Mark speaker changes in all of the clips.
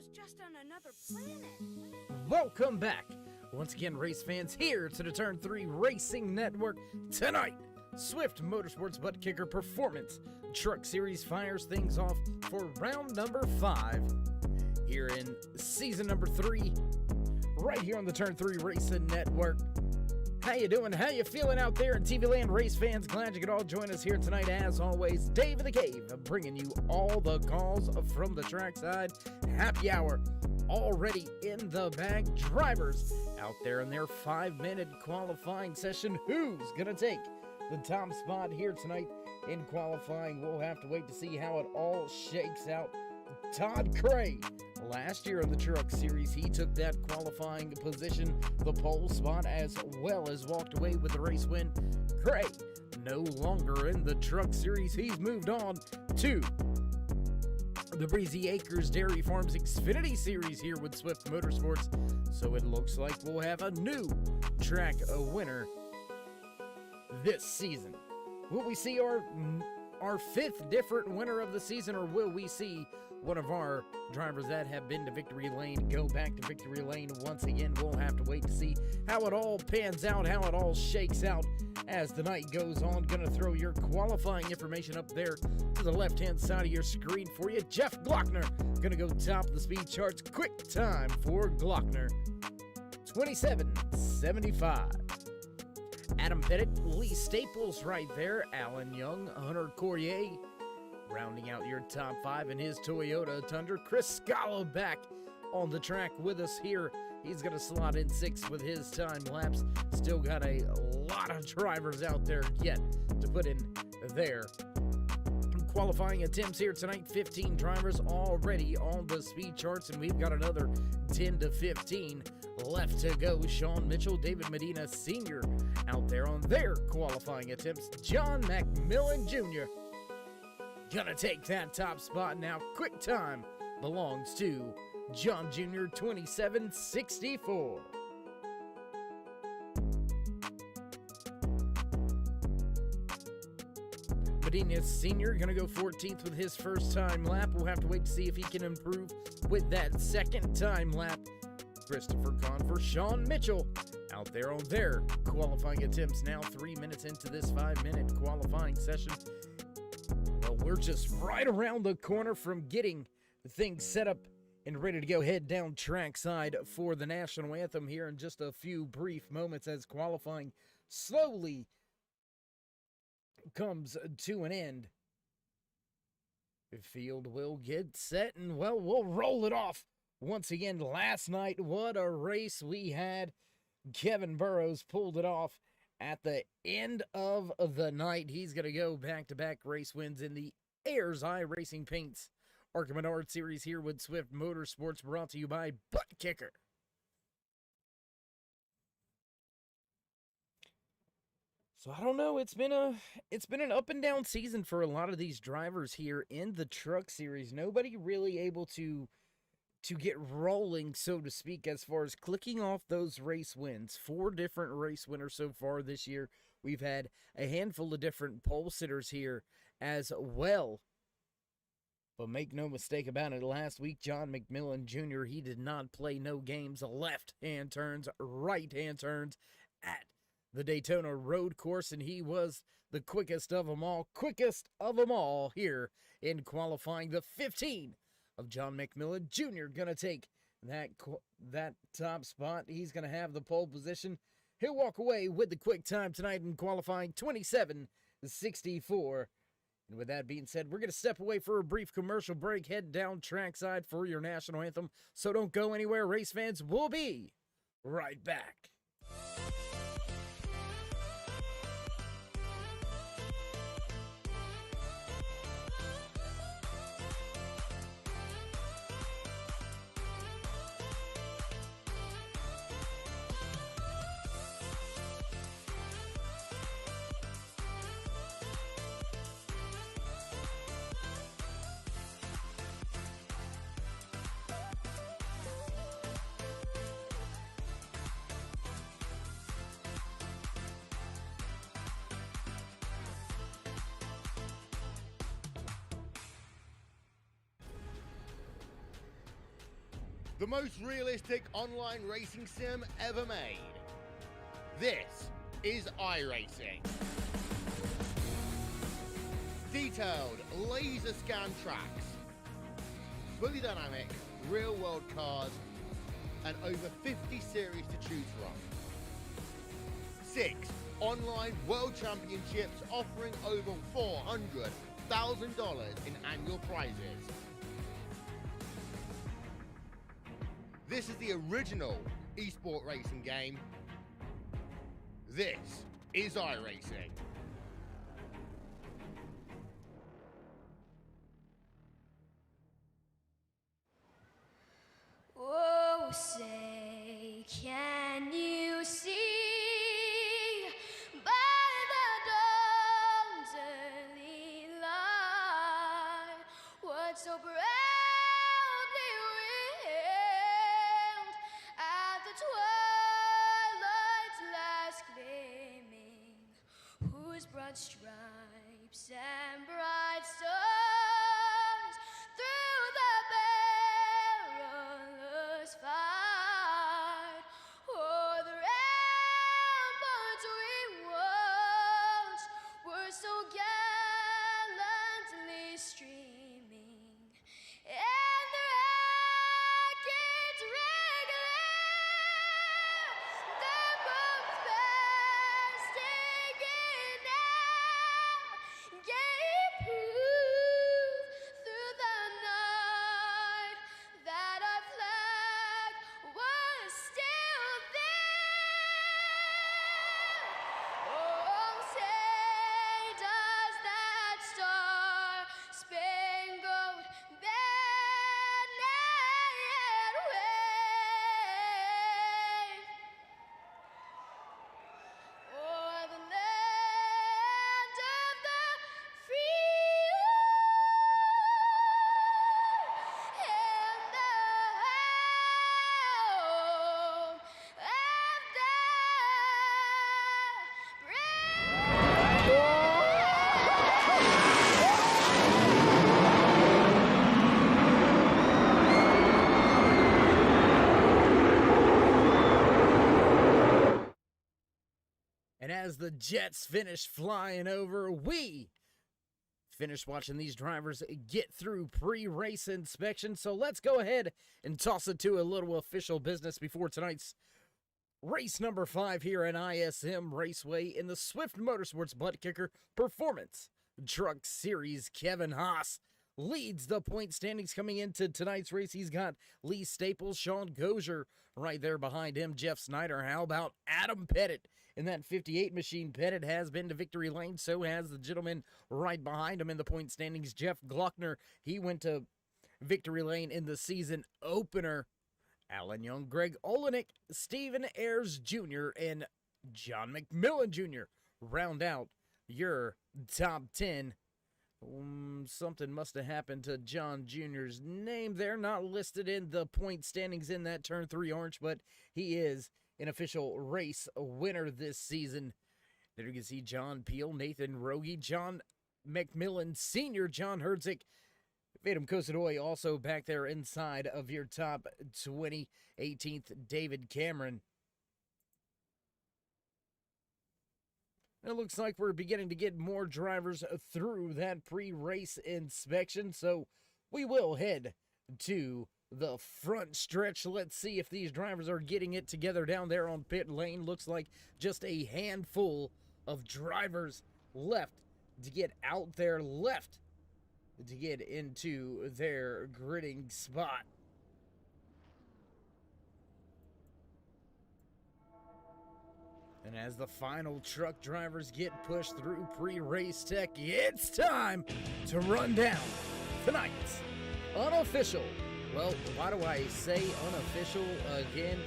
Speaker 1: was just on another planet.
Speaker 2: Welcome back, once again, race fans, here to the Turn 3 Racing Network. Tonight, Swift Motorsports Butt Kicker Performance Truck Series fires things off for round number 5 here in season number 3, right here on the Turn 3 Racing Network. How you doing? How you feeling out there in TV land, race fans? Glad you could all join us here tonight. As always, Dave in the Cave, bringing you all the calls from the trackside. Happy hour already in the bag. Drivers out there in their 5-minute qualifying session. Who's gonna take the top spot here tonight in qualifying? We'll have to wait to see how it all shakes out. Todd Cray, last year in the Truck Series, he took that qualifying position, the pole spot, as well as walked away with the race win. Cray, no longer in the Truck Series. He's moved on to the Breezy Acres Dairy Farms Xfinity Series here with Swift Motorsports. So it looks like we'll have a new track winner this season. Will we see our 5th different winner of the season, or will we see one of our drivers that have been to victory lane go back to victory lane once again? We'll have to wait to see how it all pans out, how it all shakes out as the night goes on. Gonna throw your qualifying information up there to the left-hand side of your screen for you. Jeff Glockner gonna go top of the speed charts. Quick time for Glockner, 27:75. Adam Pettit, Lee Staples right there, Alan Young, Hunter Courier, rounding out your top 5 in his Toyota Tundra. Chris Scala back on the track with us here. He's going to slot in 6th with his time lapse. Still got a lot of drivers out there yet to put in their qualifying attempts here tonight. 15 drivers already on the speed charts, and we've got another 10 to 15 left to go. Sean Mitchell, David Medina Sr. out there on their qualifying attempts. John McMillan Jr. gonna take that top spot now. Quick time belongs to John Jr., 27:64. Medina Sr. gonna go 14th with his first time lap. We'll have to wait to see if he can improve with that second time lap. Christopher Conver, Sean Mitchell out there on their qualifying attempts now. 3 minutes into this 5-minute qualifying session. Well, we're just right around the corner from getting things set up and ready to go head down trackside for the national anthem here in just a few brief moments as qualifying slowly comes to an end. The field will get set, and well, we'll roll it off once again. Last night, what a race we had. Kevin Burrows pulled it off at the end of the night. He's going to go back-to-back race wins in the Ayers Eye Racing Paints ARCA Menard Series here with Swift Motorsports, brought to you by BUTTKICKER. So I don't know, it's been an up and down season for a lot of these drivers here in the Truck Series. Nobody really able to get rolling, so to speak, as far as clicking off those race wins. 4 different race winners so far this year. We've had a handful of different pole sitters here as well. But make no mistake about it, last week, John McMillan Jr., he did not play no games. Left-hand turns, right-hand turns at the Daytona Road Course, and he was the quickest of them all here in qualifying. The 15 of John McMillan Jr. gonna take that top spot. He's gonna have the pole position. He'll walk away with the quick time tonight in qualifying, 27:64. And with that being said, we're gonna step away for a brief commercial break, head down trackside for your national anthem. So don't go anywhere, race fans. We'll be right back.
Speaker 3: the most realistic online racing sim ever made. This is iRacing. Detailed laser scan tracks, fully dynamic real world cars, and over 50 series to choose from. 6 online world championships offering over $400,000 in annual prizes. This is the original esport racing game. This is iRacing.
Speaker 1: Oh, say, can you see by the dawn's early light what so proudly we hailed at the twilight's last gleaming, whose broad stripes and bright stars through the perilous fight o'er the ramparts we watched were so gallantly streaming, and the rackets regular, the bombs bursting in air, gave proof through the night that our flag was still there. Oh, say does that star-spangled banner yet wave o'er the land of the free and the home of the
Speaker 2: And as the Jets finish flying over, we finish watching these drivers get through pre-race inspection. So let's go ahead and toss it to a little official business before tonight's race number 5 here at ISM Raceway in the Swift Motorsports Butt Kicker Performance Truck Series. Kevin Haas leads the point standings coming into tonight's race. He's got Lee Staples, Sean Gozier right there behind him, Jeff Snyder. How about Adam Pettit in that 58 machine? Pettit has been to victory lane, so has the gentleman right behind him in the point standings, Jeff Glockner. He went to victory lane in the season opener. Alan Young, Greg Olenek, Stephen Ayers Jr., and John McMillan Jr. round out your top 10. Something must have happened to John Jr.'s name there. Not listed in the point standings in that Turn 3 orange, but he is an official race winner this season. There you can see John Peel, Nathan Rogie, John McMillan Sr., John Herzig, Vadim Kosadoy also back there inside of your top 20. 18th, David Cameron. It looks like we're beginning to get more drivers through that pre-race inspection, so we will head to the front stretch. Let's see if these drivers are getting it together down there on pit lane. Looks like just a handful of drivers left to get out there, left to get into their gridding spot. And as the final truck drivers get pushed through pre-race tech, it's time to run down tonight's unofficial. Well, why do I say unofficial again?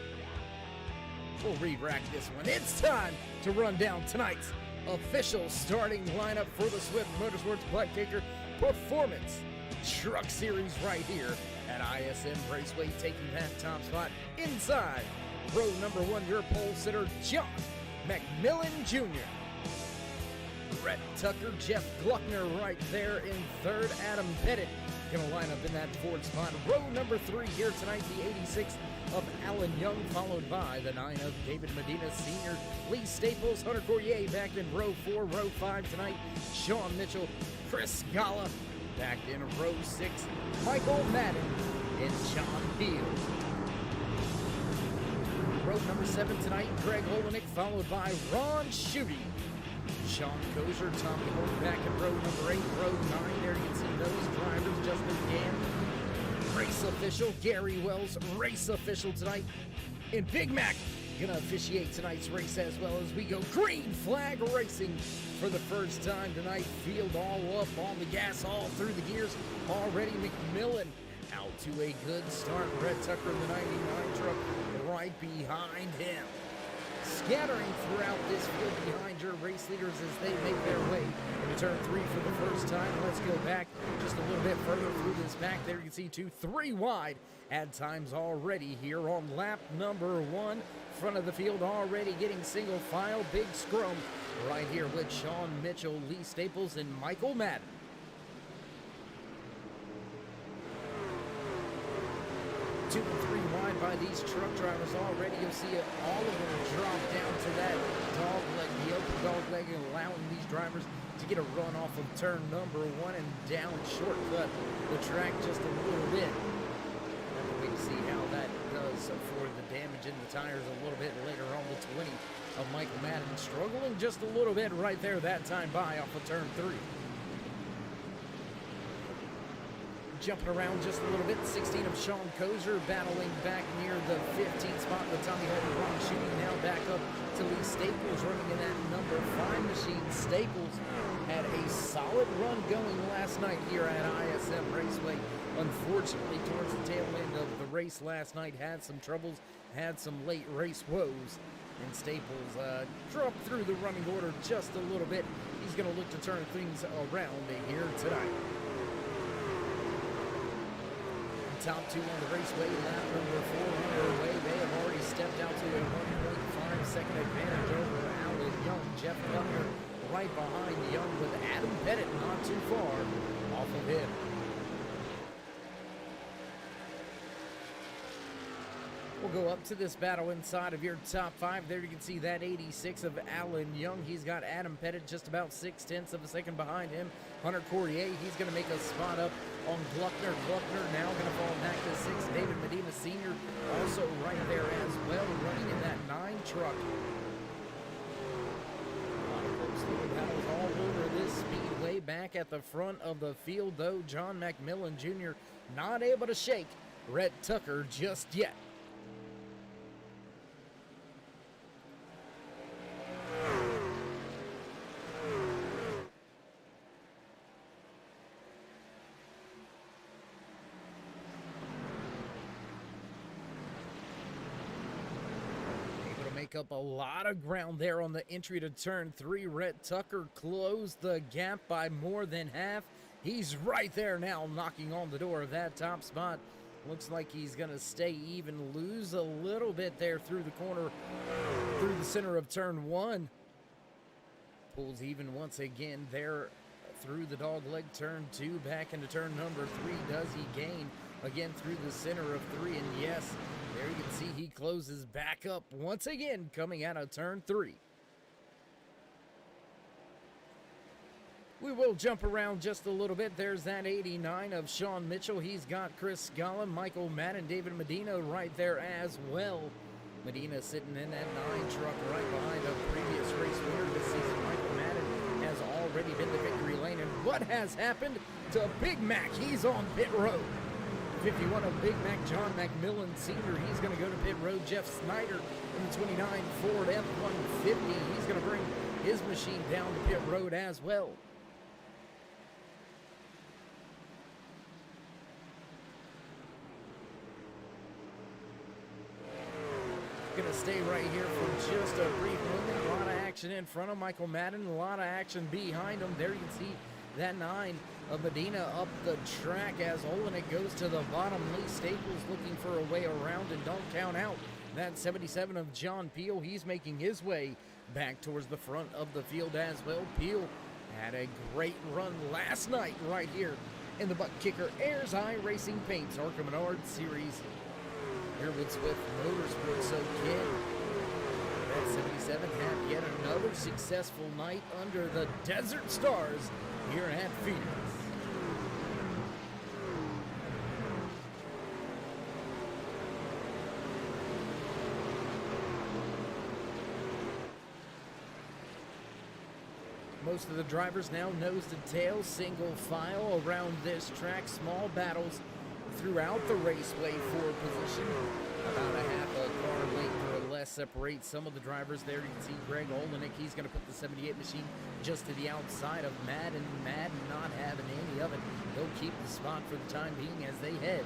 Speaker 2: We'll re-rack this one. It's time to run down tonight's official starting lineup for the Swift Motorsports Butt Kicker Performance Truck Series right here at ISM Raceway, taking that top spot inside row number 1, your pole sitter, John McMillan Jr. Brett Tucker, Jeff Gluckner right there in third, Adam Pettit Going to line up in that fourth spot. Row number 3 here tonight, the 86 of Alan Young, followed by the 9 of David Medina Sr., Lee Staples, Hunter Courier back in row 4. Row 5 tonight, Sean Mitchell, Chris Galla back in row 6, Michael Madden and John Peel. Row number 7 tonight, Greg Olenek, followed by Ron Schutte. Sean Kozer, Tommy Holt back in row number 8. Row 9, there you can see those drivers just began. Race official, Gary Wells, race official tonight. And Big Mac gonna officiate tonight's race as well as we go green flag racing for the first time tonight. Field all up on the gas, all through the gears. Already McMillan out to a good start. Red Tucker in the 99 truck right behind him. Scattering throughout this field behind your race leaders as they make their way into turn 3 for the first time. Let's go back just a little bit further through this back. There you can see 2-3 wide at times already here on lap number 1. Front of the field already getting single file. Big scrum right here with Sean Mitchell, Lee Staples, and Michael Madden. 2 and 3 wide by these truck drivers already. You'll see it, all of them drop down to that dog leg, the open dog leg, and allowing these drivers to get a run off of turn number 1 and down shortcut the track just a little bit. And we see how that does for the damage in the tires a little bit later on. The 20 of Michael Madden struggling just a little bit right there that time by off of turn 3. Jumping around just a little bit, 16 of Sean Kozer battling back near the 15th spot with Tommy Holt and Ron Schutte. Now back up to Lee Staples running in that number 5 machine. Staples had a solid run going last night here at ISM Raceway. Unfortunately, towards the tail end of the race last night, had some troubles, had some late race woes, and Staples dropped through the running order just a little bit. He's going to look to turn things around here tonight. Top 2 on the raceway, lap number 4 underway. They have already stepped out to a 1.5 second advantage over Alan Young. Jeff Butler right behind Young with Adam Pettit not too far off of him. We'll go up to this battle inside of your top 5. There you can see that 86 of Alan Young. He's got Adam Pettit just about 0.6 of a second behind him. Hunter Courier, he's going to make a spot up on Gluckner. Gluckner now going to fall back to 6. David Medina Sr. also right there as well, running in that 9 truck. A lot of close little battles all over this speedway. Back at the front of the field, though, John McMillan Jr. not able to shake Red Tucker just yet. Up a lot of ground there on the entry to turn 3. Red Tucker closed the gap by more than half. He's right there now knocking on the door of that top spot. Looks like he's going to stay even, lose a little bit there through the corner, through the center of turn 1. Pulls even once again there through the dog leg. Turn 2 back into turn number 3. Does he gain again through the center of 3? And yes, there you can see he closes back up once again coming out of turn 3. We will jump around just a little bit. There's that 89 of Sean Mitchell. He's got Chris Galla, Michael Madden, David Medina right there as well. Medina sitting in that 9 truck right behind a previous race winner this season. Michael Madden has already been to victory lane. And what has happened to Big Mac? He's on pit road. 51 of Big Mac, John McMillan Sr. He's going to go to pit road. Jeff Snyder in the 29 Ford F-150. He's going to bring his machine down to pit road as well. Going to stay right here for just a brief moment. A lot of action in front of Michael Madden. A lot of action behind him. There you can see that 9 of Medina up the track as Olenek goes to the bottom. Lee Staples looking for a way around and don't count out that 77 of John Peel. He's making his way back towards the front of the field as well. Peel had a great run last night right here in the Butt Kicker Airs Eye Racing Paints Arkham Menard Series here with Swift Motorsports. So, kid, that 77 had yet another successful night under the Desert Stars here at Phoenix. Most of the drivers now nose to tail, single file around this track. Small battles throughout the raceway for position. About a half a car length or less separates some of the drivers there. You can see Greg Olenek. He's going to put the 78 machine just to the outside of Madden. Madden not having any of it. He'll keep the spot for the time being as they head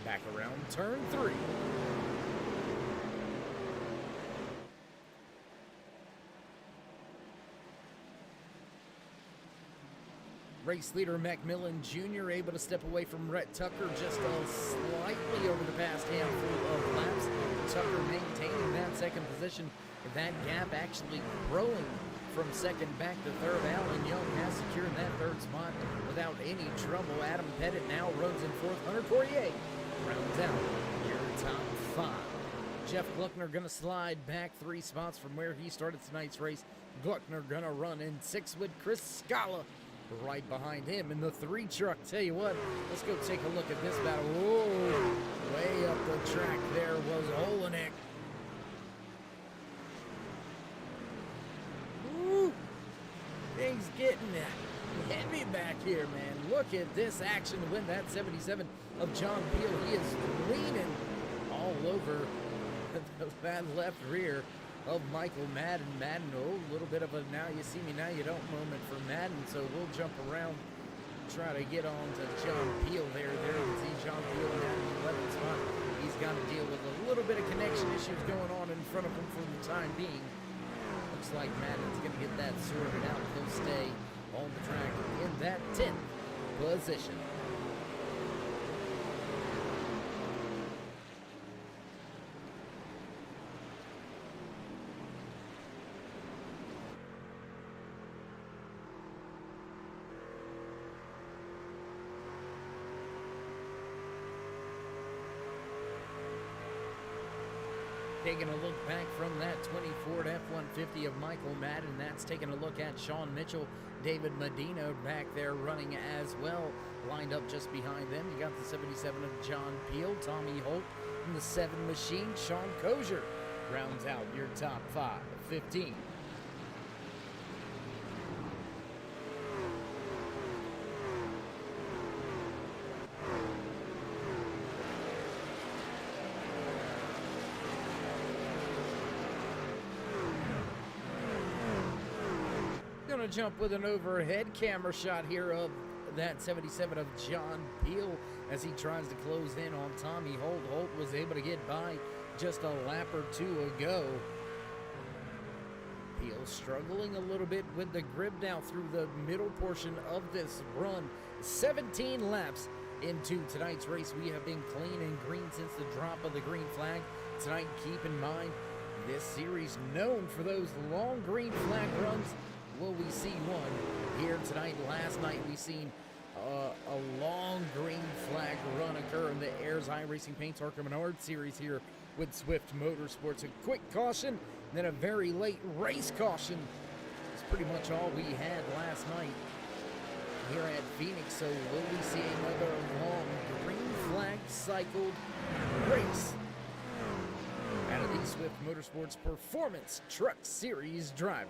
Speaker 2: back around turn 3. Race leader Macmillan Jr. able to step away from Rhett Tucker just slightly over the past handful of laps. Tucker maintaining that second position. That gap actually growing from second back to third. Alan Young has secured that third spot without any trouble. Adam Pettit now runs in fourth. Hunter Poirier rounds out your top 5. Jeff Gluckner going to slide back 3 spots from where he started tonight's race. Gluckner going to run in 6 with Chris Scala right behind him in the 3 truck. Tell you what, let's go take a look at this battle. Whoa, way up the track there was Olenek. Woo, things getting heavy back here, man. Look at this action to win that 77 of John Peel. He is leaning all over that left rear of Michael Madden. Madden, a little bit of a now you see me, now you don't moment for Madden, so we'll jump around, try to get on to John Peel there. There you can see John Peel now in the 11th spot. He's got to deal with a little bit of connection issues going on in front of him for the time being. Looks like Madden's going to get that sorted out. He'll stay on the track in that 10th position. Taking a look back from that 20 Ford F-150 of Michael Madden, that's taking a look at Sean Mitchell, David Medina back there running as well, lined up just behind them. You got the 77 of John Peel, Tommy Holt, and the 7 machine, Sean Kozier, rounds out your top 5, 15. Gonna jump with an overhead camera shot here of that 77 of John Peel as he tries to close in on Tommy Holt. Holt was able to get by just a lap or 2 ago. Peel struggling a little bit with the grip now through the middle portion of this run. 17 laps into tonight's race. We have been clean and green since the drop of the green flag. Tonight, keep in mind, this series known for those long green flag runs. Will we see one here tonight? Last night we seen a long green flag run occur in the Airs Eye Racing Paints Arkham Menard Series here with Swift Motorsports. A quick caution, then a very late race caution. It's pretty much all we had last night here at Phoenix. So will we see another long green flag cycled race out of these Swift Motorsports Performance Truck Series drivers?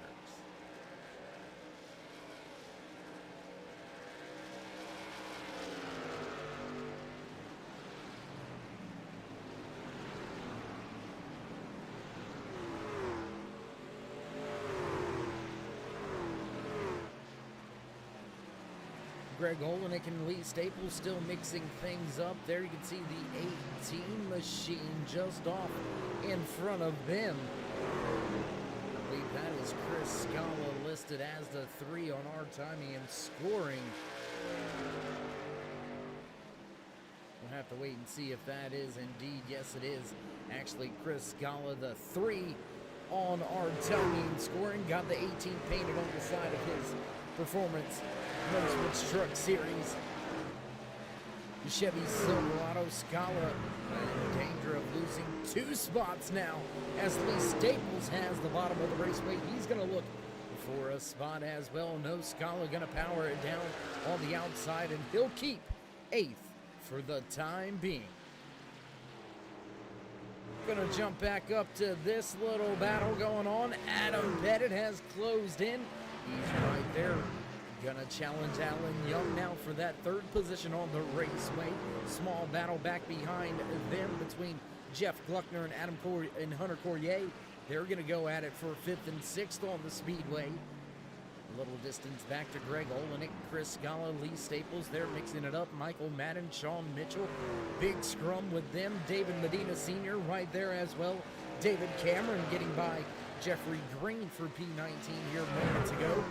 Speaker 2: Greg Olenek and Lee Staples still mixing things up. There you can see the 18 machine just off in front of them. I believe that is Chris Scala listed as the 3 on our timing and scoring. We'll have to wait and see if that is indeed, yes it is, actually Chris Scala, the 3 on our timing and scoring. Got the 18 painted on the side of his Performance Motorsports Truck Series Chevy Silverado. Scala in danger of losing 2 spots now as Lee Staples has the bottom of the raceway. He's going to look for a spot as well. No, Scala going to power it down on the outside, and he'll keep 8th for the time being. Gonna jump back up to this little battle going on. Adam Pettit has closed in. He's right there. Gonna challenge Alan Young now for that 3rd position on the raceway. Small battle back behind them between Jeff Gluckner and and Hunter Corrier. They're gonna go at it for 5th and 6th on the speedway. A little distance back to Greg Olenek, Chris Scala, Lee Staples. They're mixing it up. Michael Madden, Sean Mitchell. Big scrum with them. David Medina Sr. right there as well. David Cameron getting by Jeffrey Green for P19 here moments ago.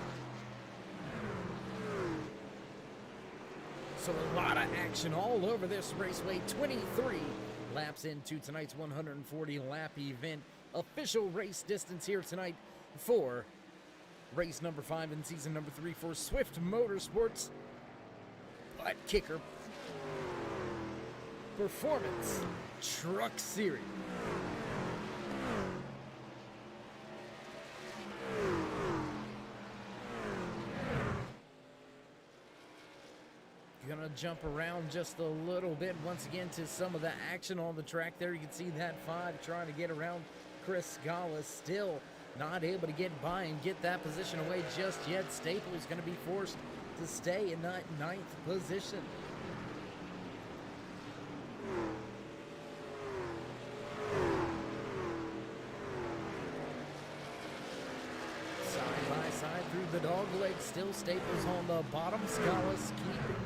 Speaker 2: So a lot of action all over this raceway. 23 laps into tonight's 140 lap event. Official race distance here tonight for race number 5 in season number 3 for Swift Motorsports Butt Kicker Performance Truck Series. Gonna jump around just a little bit once again to some of the action on the track there. You can see that 5 trying to get around Chris Scala, still not able to get by and get that position away just yet. Staples going to be forced to stay in that 9th position. Side by side through the dog leg, still Staples on the bottom. Scala's keeping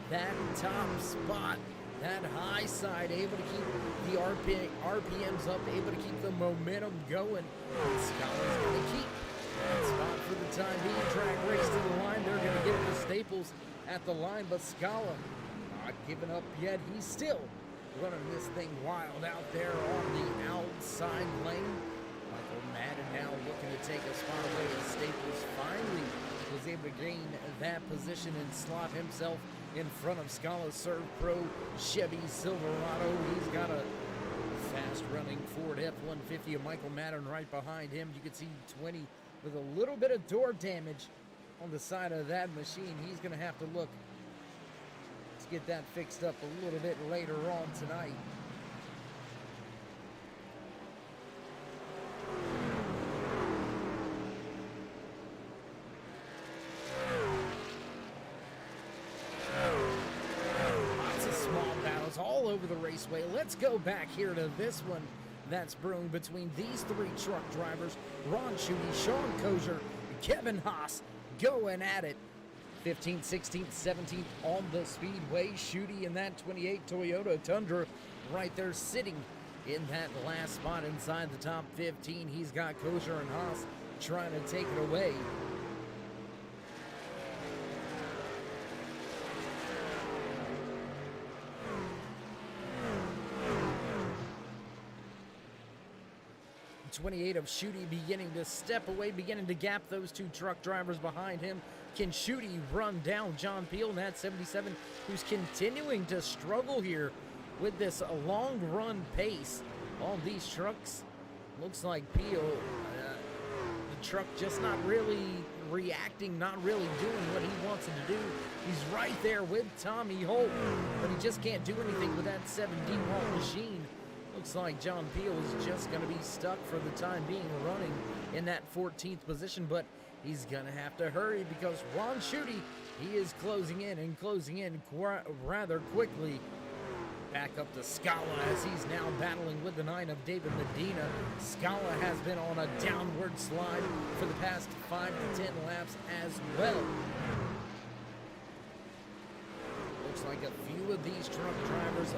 Speaker 2: that top spot, that high side, able to keep the RPMs up, able to keep the momentum going. Scala's going to keep that spot for the time being. Track race to the line. They're going to get it to Staples at the line, but Scala not giving up yet. He's still running this thing wild out there on the outside lane. Michael Madden now looking to take a spot away as Staples finally was able to gain that position and slot himself in front of Scala's Serve Pro Chevy Silverado. He's got a fast-running Ford F-150 of Michael Madden right behind him. You can see 20 with a little bit of door damage on the side of that machine. He's going to have to look to get that fixed up a little bit later on tonight. All over the raceway. Let's go back here to this one that's brewing between these 3 truck drivers. Ron Schutte, Sean Kozer, Kevin Haas going at it. 15th, 16th, 17th on the speedway. Schutte in that 28 Toyota Tundra right there sitting in that last spot inside the top 15. He's got Kozer and Haas trying to take it away. .28 of Schutte beginning to step away, beginning to gap those 2 truck drivers behind him. Can Schutte run down John Peel in that 77, who's continuing to struggle here with this long run pace on these trucks? Looks like Peel, the truck just not really reacting, not really doing what he wants him to do. He's right there with Tommy Holt, but he just can't do anything with that 7D Walt machine. Looks like John Peel is just going to be stuck for the time being running in that 14th position, but he's going to have to hurry because Ron Schutte, he is closing in rather quickly. Back up to Scala as he's now battling with the 9 of David Medina. Scala has been on a downward slide for the past 5 to 10 laps as well. Looks like a few of these truck drivers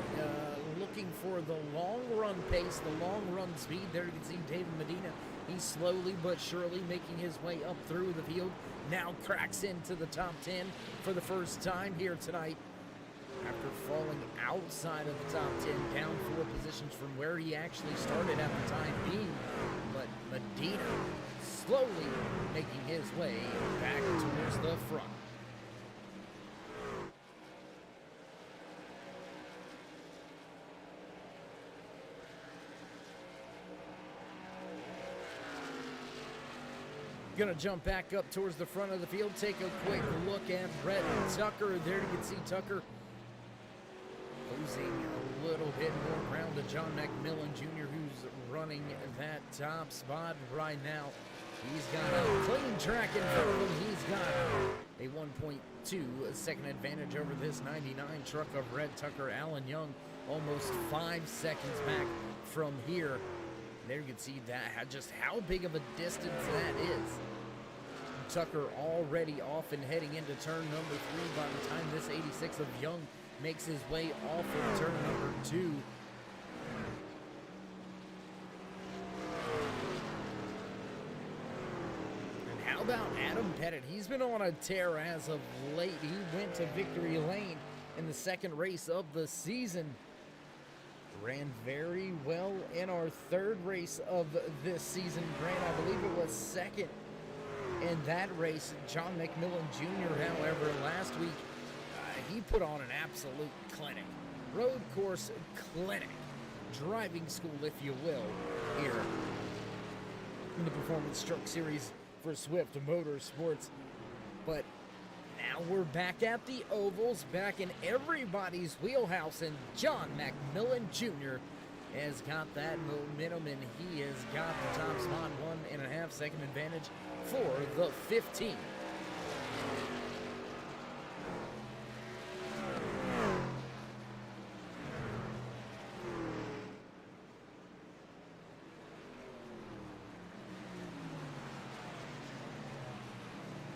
Speaker 2: looking for the long run pace, the long run speed. There you can see David Medina. He's slowly but surely making his way up through the field. Now cracks into the top 10 for the first time here tonight. After falling outside of the top 10, down 4 positions from where he actually started at the time being. But Medina slowly making his way back towards the front. Gonna jump back up towards the front of the field, take a quick look at Brett Tucker. There you can see Tucker losing a little bit more ground to John McMillan Jr., who's running that top spot right now. He's got a clean track in front of him. He's got a 1.2 second advantage over this 99 truck of Red Tucker. Alan Young almost 5 seconds back from here. There you can see that just how big of a distance that is. Tucker already off and heading into turn number 3 by the time this 86 of Young makes his way off of turn number 2. How about Adam Pettit? He's been on a tear as of late. He went to victory lane in the second race of the season. Ran very well in our third race of this season. Ran, I believe it was second in that race. John McMillan Jr., however, last week, he put on an absolute clinic. Road course clinic. Driving school, if you will, here in the Performance Truck Series for Swift Motorsports. But now we're back at the ovals, back in everybody's wheelhouse, and John McMillan Jr. has got that momentum, and he has got the top spot, 1.5 second advantage for the 15.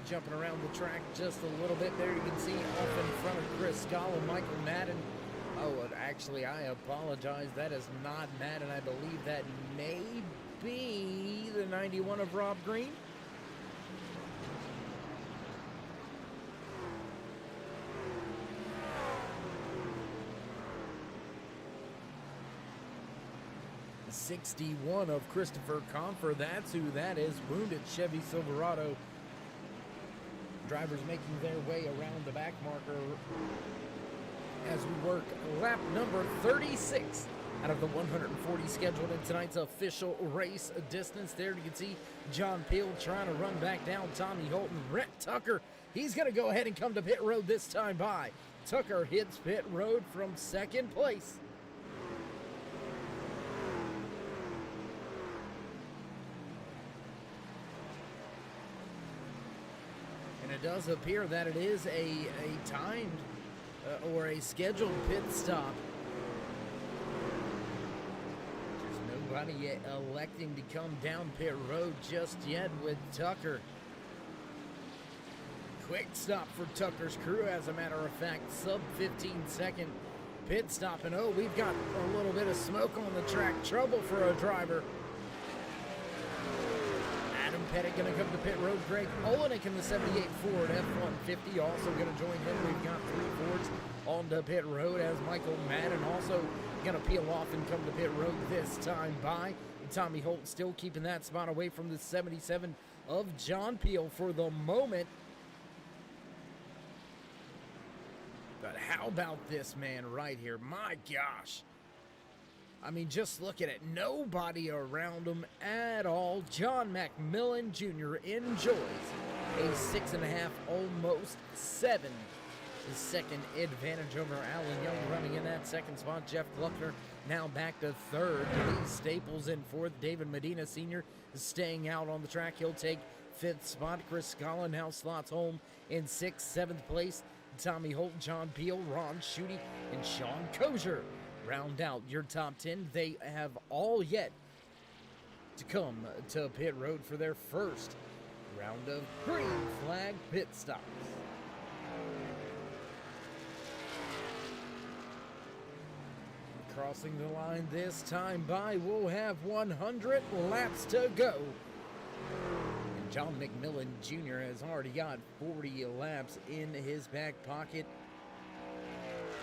Speaker 2: Jumping around the track just a little bit there. You can see off in front of Chris Scala, Michael Madden. Oh, actually, I apologize. That is not Madden. I believe that may be the 91 of Rob Green. The 61 of Christopher Confer. That's who that is. Wounded Chevy Silverado. Drivers making their way around the back marker as we work lap number 36 out of the 140 scheduled in tonight's official race distance. There you can see John Peel trying to run back down Tommy Holton. Brett Tucker, he's going to go ahead and come to pit road this time by. Tucker hits pit road from second place. And it does appear that it is a timed or a scheduled pit stop. There's nobody electing to come down pit road just yet with Tucker. Quick stop for Tucker's crew, as a matter of fact, sub 15-second pit stop. And oh, we've got a little bit of smoke on the track. Trouble for a driver. Pettit going to come to pit road. Greg Olenek in the 78 Ford F-150 also going to join him. We've got 3 Fords on the pit road as Michael Madden also going to peel off and come to pit road this time by. Tommy Holt still keeping that spot away from the 77 of John Peel for the moment. But how about this man right here? My gosh. I mean, just look at it. Nobody around him at all. John McMillan Jr. enjoys a 6.5, almost 7 second advantage over Alan Young running in that second spot. Jeff Gluckner now back to third. Lee Staples in fourth. David Medina Sr. is staying out on the track. He'll take fifth spot. Chris Scala now slots home in 6th, 7th place. Tommy Holt, John Peel, Ron Schutte, and Sean Kozier round out your top 10. They have all yet to come to pit road for their first round of green flag pit stops. Crossing the line this time by, we'll have 100 laps to go. And John McMillan Jr. has already got 40 laps in his back pocket.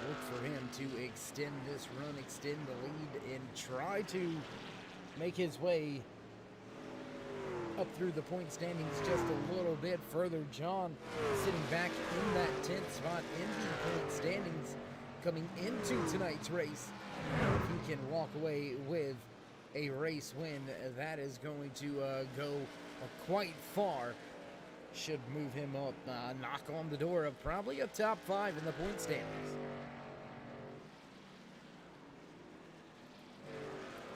Speaker 2: Look for him to extend this run, extend the lead, and try to make his way up through the point standings just a little bit further. John sitting back in that 10th spot in the point standings coming into tonight's race. If he can walk away with a race win. That is going to go quite far. Should move him up, knock on the door of probably a top 5 in the point standings.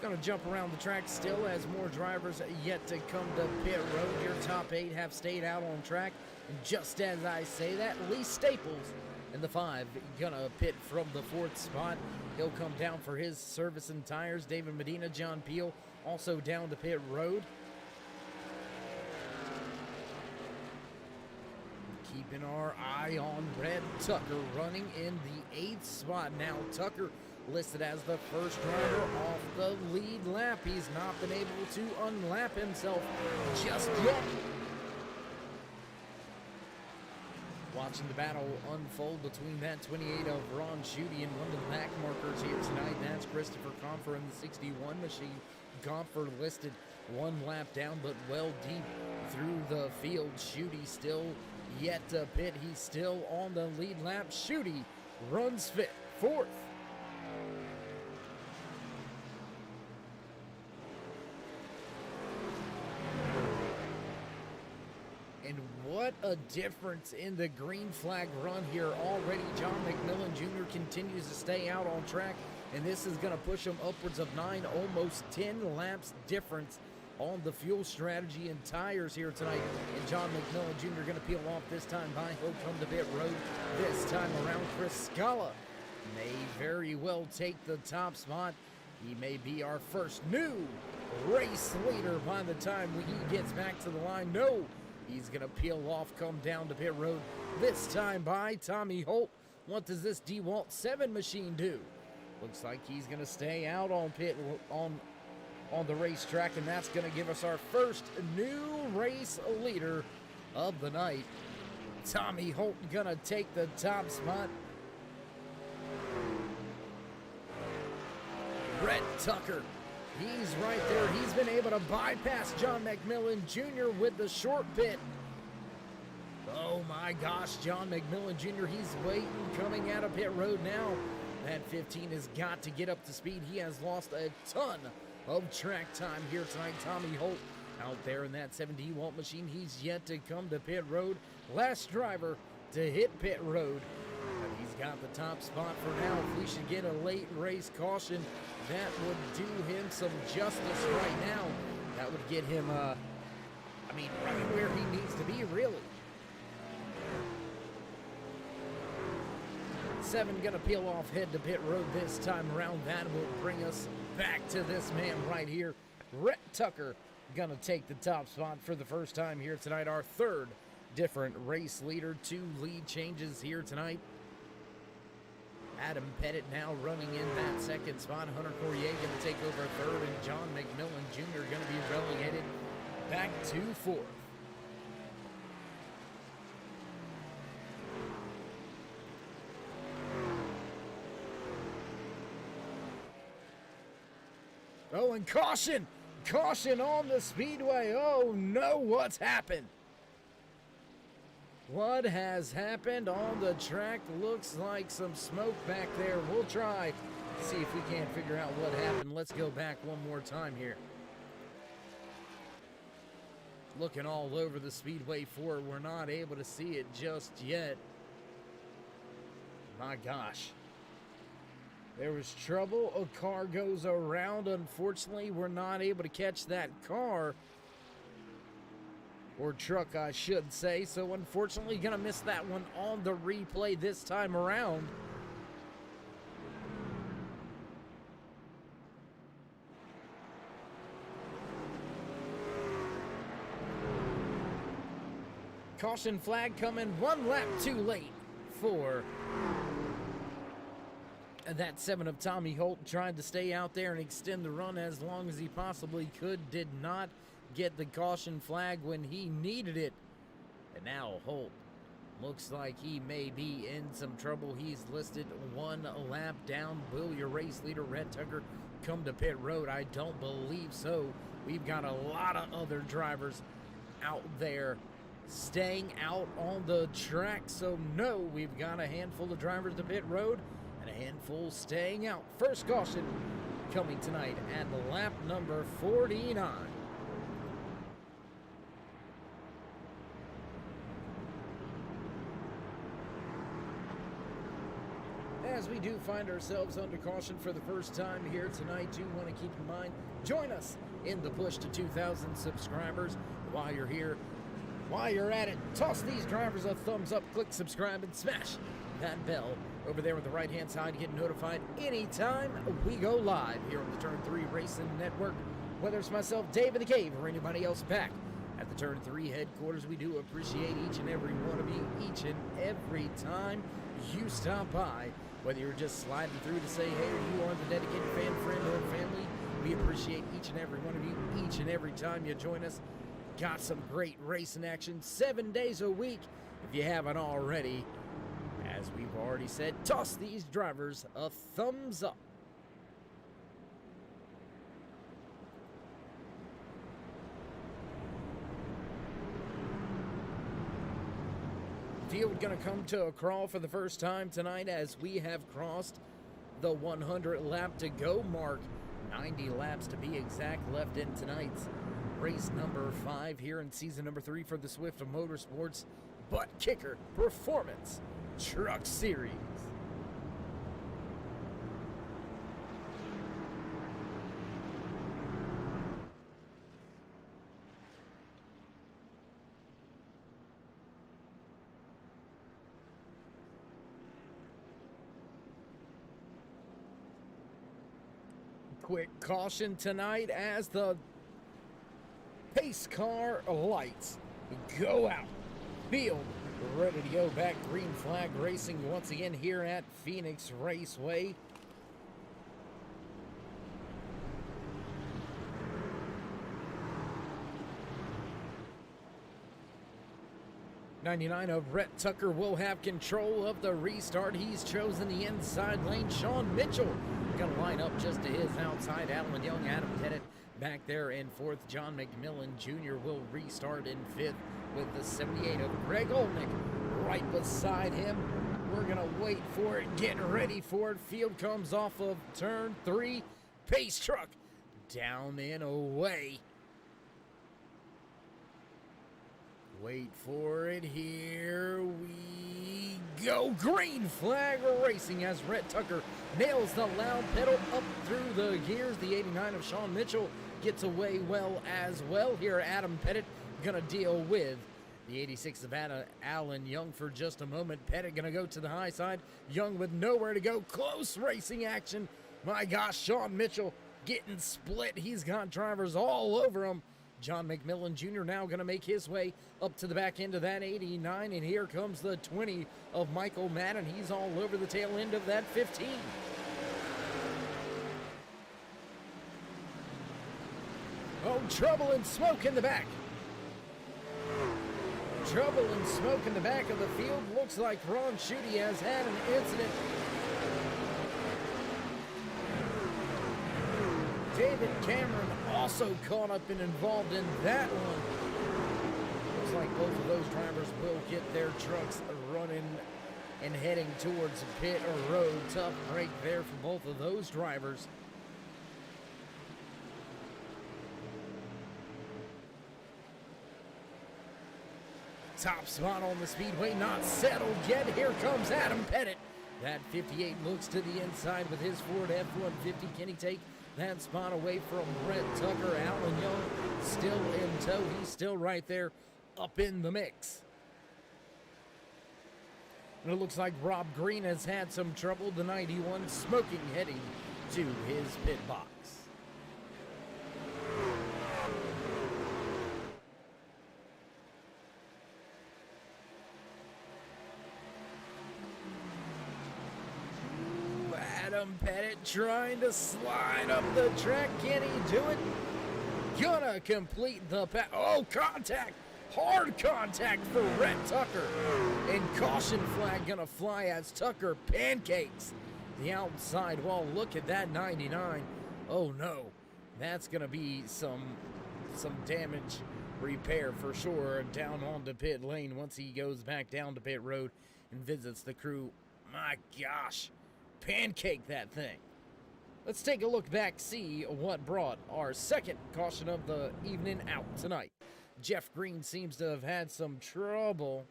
Speaker 2: Gonna jump around the track still as more drivers yet to come to pit road. Your top 8 have stayed out on track. And just as I say that, Lee Staples in the 5 gonna pit from the 4th spot. He'll come down for his service and tires. David Medina, John Peel also down to pit road. Keeping our eye on Red Tucker running in the 8th spot. Now Tucker listed as the first driver off the lead lap. He's not been able to unlap himself just yet. Watching the battle unfold between that 28 of Ron Schutte and one of the back markers here tonight. That's Christopher Confer in the 61 machine. Confer listed 1 lap down, but well deep through the field. Schutte still yet to pit. He's still on the lead lap. Schutte runs 4th. And what a difference in the green flag run here already. John McMillan Jr. continues to stay out on track, and this is going to push him upwards of 9, almost 10 laps difference on the fuel strategy and tires here tonight. And John McMillan Jr. going to peel off this time by. He'll come to pit road this time around. Chris Scala may very well take the top spot. He may be our first new race leader by the time he gets back to the line. No, he's going to peel off, come down to pit road this time by Tommy Holt. What does this DeWalt 7 machine do? Looks like he's going to stay out on the racetrack, and that's going to give us our first new race leader of the night. Tommy Holt going to take the top spot. Red Tucker, he's right there. He's been able to bypass John McMillan Jr. with the short pit. Oh my gosh, John McMillan Jr., he's waiting, coming out of pit road now. That 15 has got to get up to speed. He has lost a ton of track time here tonight. Tommy Holt out there in that 7 DeWalt machine. He's yet to come to pit road. Last driver to hit pit road. But he's got the top spot for now. If we should get a late race caution, that would do him some justice right now. That would get him, right where he needs to be, really. 7 gonna peel off, head to pit road this time around. That will bring us back to this man right here. Red Tucker gonna take the top spot for the first time here tonight. Our 3rd different race leader. 2 lead changes here tonight. Adam Pettit now running in that 2nd spot. Hunter Courier gonna take over 3rd, and John McMillan Jr. gonna be relegated back to 4th. Oh, and caution! Caution on the speedway! Oh no, what's happened? What has happened on the track? Looks like some smoke back there. We'll try to see if we can't figure out what happened. Let's go back one more time here. Looking all over the speedway for it. We're not able to see it just yet. My gosh. There was trouble. A car goes around. Unfortunately, we're not able to catch that car. Or truck, I should say. So, unfortunately, gonna miss that one on the replay this time around. Caution flag coming 1 lap too late for that 7 of Tommy Holt. Tried to stay out there and extend the run as long as he possibly could. Did not get the caution flag when he needed it. And now Holt looks like he may be in some trouble. He's listed 1 lap down. Will your race leader, Red Tucker, come to pit road? I don't believe so. We've got a lot of other drivers out there staying out on the track. So no, we've got a handful of drivers to pit road and a handful staying out. First caution coming tonight at lap number 49. As we do find ourselves under caution for the first time here tonight, do want to keep in mind, join us in the push to 2,000 subscribers. While you're here, while you're at it, toss these drivers a thumbs up, click subscribe, and smash that bell over there on the right-hand side to get notified anytime we go live here on the Turn 3 Racing Network. Whether it's myself, Dave in the Cave, or anybody else back at the Turn 3 headquarters, we do appreciate each and every one of you each and every time you stop by. Whether you're just sliding through to say, hey, you are the dedicated fan, friend, or family, we appreciate each and every one of you each and every time you join us. Got some great racing action 7 days a week. If you haven't already, as we've already said, toss these drivers a thumbs up. Field gonna come to a crawl for the first time tonight as we have crossed the 100 lap to go mark. 90 laps to be exact left in tonight's race number 5 here in season number 3 for the Swift Motorsports Butt Kicker Performance Truck Series. Quick caution tonight as the pace car lights go out. Field ready to go back. Green flag racing once again here at Phoenix Raceway. '99 of Rhett Tucker will have control of the restart. He's chosen the inside lane. Sean Mitchell going to line up just to his outside. Alan Young, Adam Pettit back there in 4th. John McMillan Jr. will restart in 5th with the 78 of Greg Olnick right beside him. We're going to wait for it, get ready for it. Field comes off of turn 3. Pace truck down and away. Wait for it, here we go. Green flag racing as Rhett Tucker nails the loud pedal up through the gears. The 89 of Sean Mitchell gets away well as well. Here Adam Pettit gonna deal with the 86 of Alan Young for just a moment. Pettit gonna go to the high side. Young with nowhere to go. Close racing action. My gosh, Sean Mitchell getting split. He's got drivers all over him. John McMillan Jr. now going to make his way up to the back end of that 89, and here comes the 20 of Michael Madden. He's all over the tail end of that 15. Oh, trouble and smoke in the back. Trouble and smoke in the back of the field. Looks like Ron Schutte has had an incident. David Cameron also caught up and involved in that one. Looks like both of those drivers will get their trucks running and heading towards pit or road. Tough break there for both of those drivers. Top spot on the speedway, not settled yet. Here comes Adam Pettit. That 58 looks to the inside with his Ford F-150. Can he take that spot away from Rhett Tucker? Alan Young still in tow. He's still right there up in the mix. And it looks like Rob Green has had some trouble. The 91 smoking heading to his pit box. Adam Pettit trying to slide up the track. Can he do it? Gonna complete the pass. Oh, contact! Hard contact for Rhett Tucker. And caution flag gonna fly as Tucker pancakes the outside wall. Look at that 99. Oh no, that's gonna be some damage repair for sure down onto pit lane once he goes back down to pit road and visits the crew. My gosh. Pancake that thing. Let's take a look back, see what brought our second caution of the evening out tonight. Jeff Green seems to have had some trouble.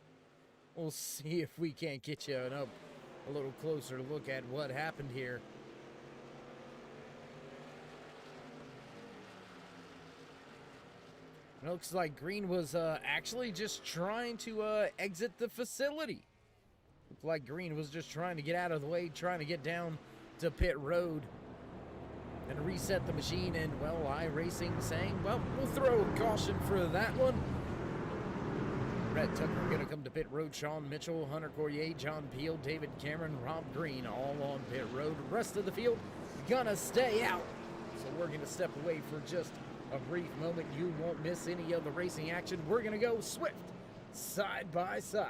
Speaker 2: We'll see if we can't get you a little closer look at what happened here. It looks like Green was actually just trying to exit the facility. Looked like Green was just trying to get out of the way, trying to get down to pit road and reset the machine. And, well, iRacing saying, well, we'll throw a caution for that one. Brett Tucker going to come to pit road. Sean Mitchell, Hunter Corrier, John Peel, David Cameron, Rob Green, all on pit road. The rest of the field gonna stay out. So we're going to step away for just a brief moment. You won't miss any of the racing action. We're going to go swift, side by side.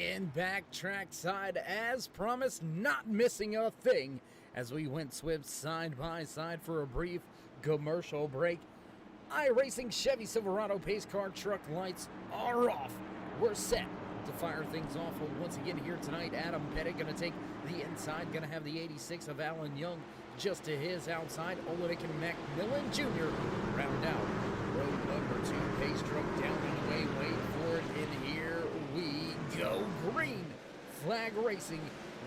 Speaker 2: And back trackside as promised, not missing a thing as we went swift side by side for a brief commercial break. iRacing Chevy Silverado pace car truck lights are off. We're set to fire things off once again here tonight. Adam Pettit going to take the inside, going to have the 86 of Alan Young just to his outside. Olenek and Macmillan Jr. round out road number 2. Pace truck down and away, wait for it, and here we go. Green flag racing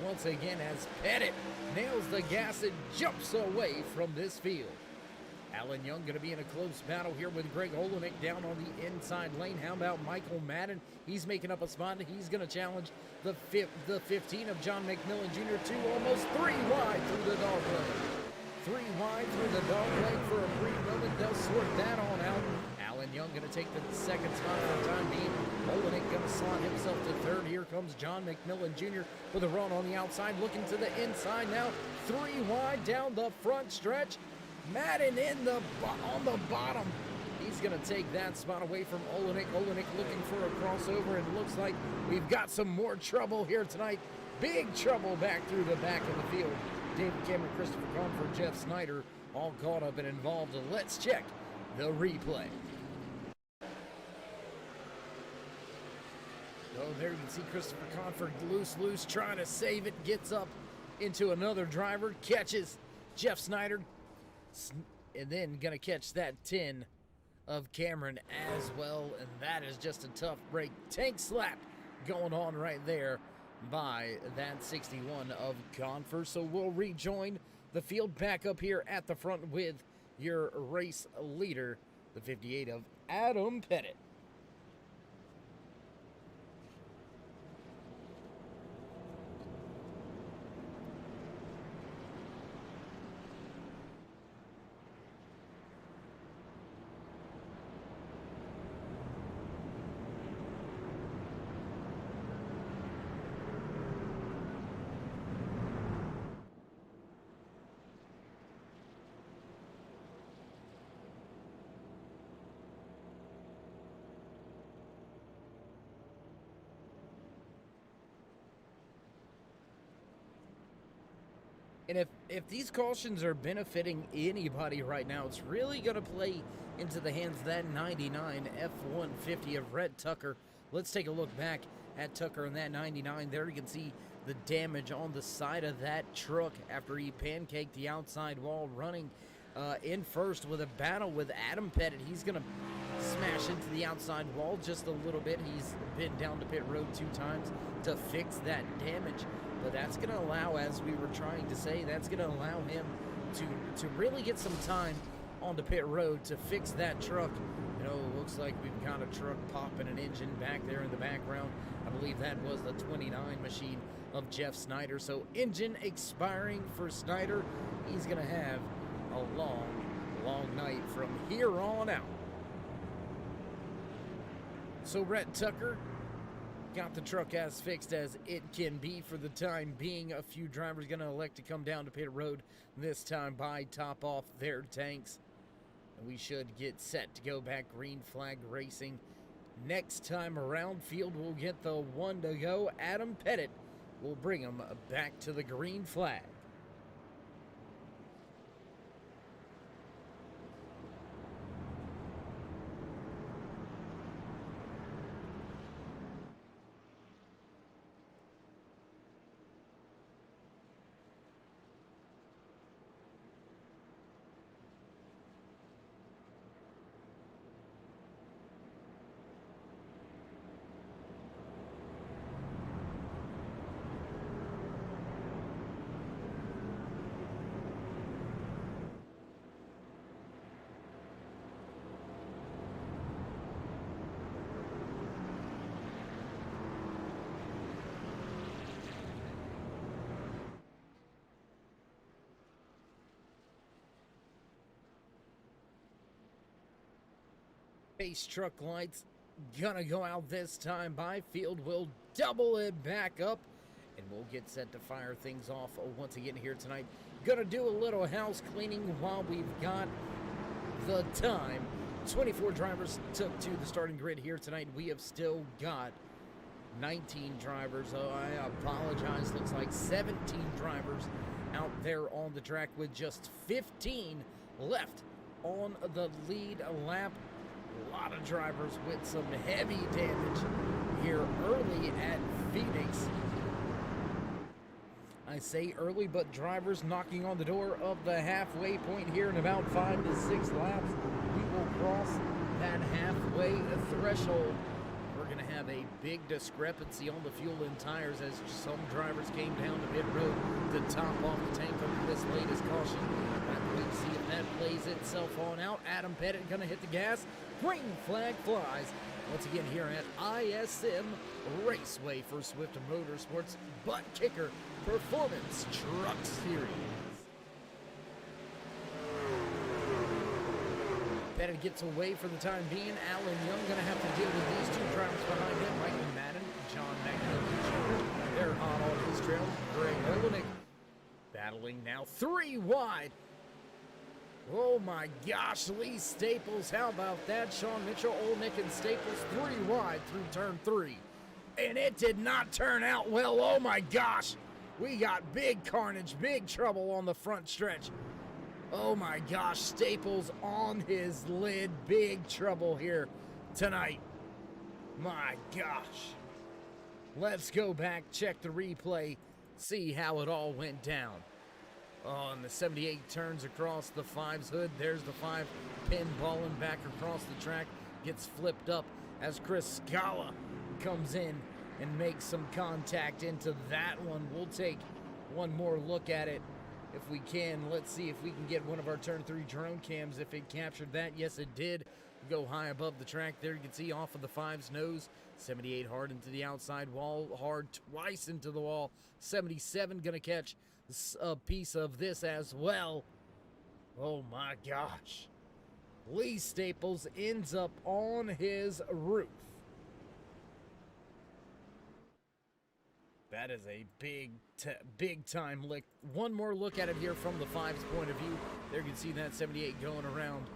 Speaker 2: once again as Pettit nails the gas and jumps away from this field. Alan Young going to be in a close battle here with Greg Olenek down on the inside lane. How about Michael Madden? He's making up a spot. He's going to challenge the 15 of John McMillan Jr. to almost 3 wide through the dog leg. 3 wide through the dog leg for a brief moment. They'll sort that on out. Alan Young going to take the second spot for the time being. Olenek going to slot himself to third. Here comes John McMillan Jr. with a run on the outside, looking to the inside now. 3 wide down the front stretch. Madden on the bottom. He's going to take that spot away from Olenek. Olenek looking for a crossover, and looks like we've got some more trouble here tonight. Big trouble back through the back of the field. David Cameron, Christopher Conford, Jeff Snyder, all caught up and involved. Let's check the replay. Oh, there you can see Christopher Conford loose, trying to save it. Gets up into another driver, catches Jeff Snyder, and then gonna catch that 10 of Cameron as well. And that is just a tough break. Tank slap going on right there by that 61 of Confer. So we'll rejoin the field back up here at the front with your race leader, the 58 of Adam Pettit. And if these cautions are benefiting anybody right now, it's really going to play into the hands of that 99 F-150 of Red Tucker. Let's take a look back at Tucker and that 99. There you can see the damage on the side of that truck after he pancaked the outside wall, running in first with a battle with Adam Pettit. He's going to smash into the outside wall just a little bit. He's been down to pit road 2 times to fix that damage. But that's going to allow, as we were trying to say, that's going to allow him to really get some time onto pit road to fix that truck. You know, it looks like we've got a truck popping an engine back there in the background. I believe that was the 29 machine of Jeff Snyder. So engine expiring for Snyder. He's going to have a long, long night from here on out. So Red Tucker got the truck as fixed as it can be for the time being. A few drivers going to elect to come down to pit road this time by top off their tanks. And we should get set to go back green flag racing. Next time around, field will get the 1 to go. Adam Pettit will bring him back to the green flag. Base truck lights gonna go out this time by field. Will double it back up and we'll get set to fire things off once again here tonight. Gonna do a little house cleaning while we've got the time. 24 drivers took to the starting grid here tonight. We have still got 19 drivers. Oh, I apologize. Looks like 17 drivers out there on the track with just 15 left on the lead lap. A lot of drivers with some heavy damage here early at Phoenix. I say early, but drivers knocking on the door of the halfway point here in about 5 to 6 laps. We will cross that halfway threshold. We're going to have a big discrepancy on the fuel and tires as some drivers came down to pit road to top off the tank on this latest caution. We'll see if that plays itself on out. Adam Pettit going to hit the gas. Green flag flies once again here at ISM Raceway for Swift Motorsports Butt Kicker Performance Truck Series. Pettit gets away for the time being. Alan Young going to have to deal with these 2 drivers behind him. Mike Madden, John McNulty Jr. They're hot on his trail. Greg Olenek battling now 3 wide. Oh my gosh, Lee Staples, how about that? Sean Mitchell, Olnick, and Staples 3 wide through turn 3. And it did not turn out well. Oh my gosh, we got big carnage, big trouble on the front stretch. Oh my gosh, Staples on his lid, big trouble here tonight. My gosh. Let's go back, check the replay, see how it all went down. Oh, and the 78 turns across the 5's hood. There's the 5 pinballing back across the track. Gets flipped up as Chris Scala comes in and make some contact into that one. We'll take one more look at it if we can. Let's see if we can get one of our turn 3 drone cams, if it captured that. Yes, it did. Go high above the track there. You can see off of the 5's nose. 78 hard into the outside wall, hard twice into the wall. 77 gonna catch a piece of this as well. Oh my gosh. Lee Staples ends up on his roof. That is a big time lick. One more look at it here from the 5's point of view. There you can see that 78 going around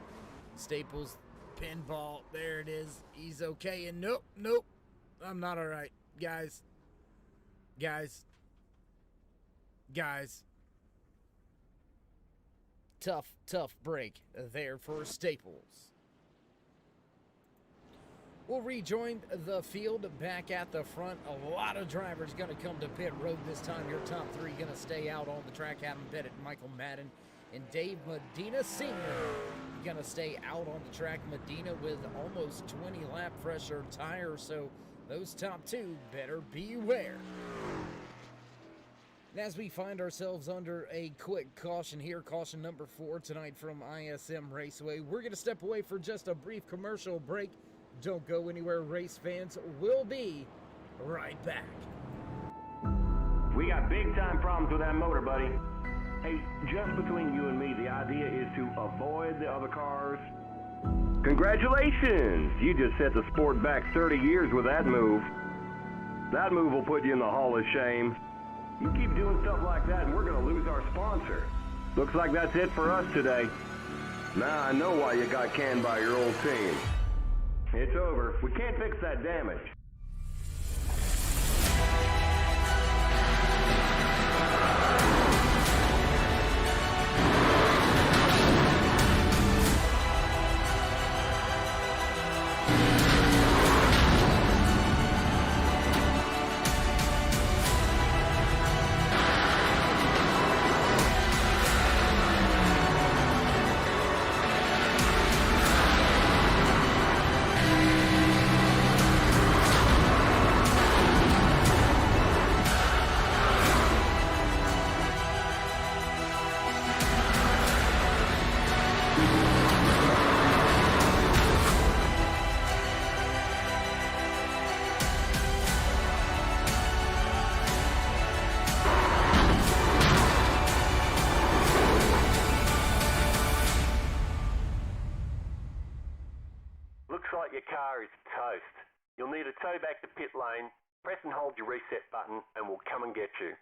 Speaker 2: Staples. Pinball, there it is. He's okay, and nope. I'm not all right, guys. Tough break there for Staples. We'll rejoin the field back at the front. A lot of drivers going to come to pit road this time. Your top 3 going to stay out on the track. Adam Pettit, Michael Madden, and Dave Medina Sr. going to stay out on the track. Medina with almost 20 lap pressure tires, so those top 2 better beware. And as we find ourselves under a quick caution here, caution number 4 tonight from ISM Raceway, we're going to step away for just a brief commercial break. Don't go anywhere, race fans. We'll be right back.
Speaker 4: We got big time problems with that motor, buddy. Hey, just between you and me, the idea is to avoid the other cars. Congratulations! You just set the sport back 30 years with that move. That move will put you in the Hall of Shame. You keep doing stuff like that and we're going to lose our sponsor. Looks like that's it for us today. Now I know why you got canned by your old team. It's over. We can't fix that damage. Your car is toast. You'll need a tow back to pit lane. Press and hold your reset button and we'll come and get you.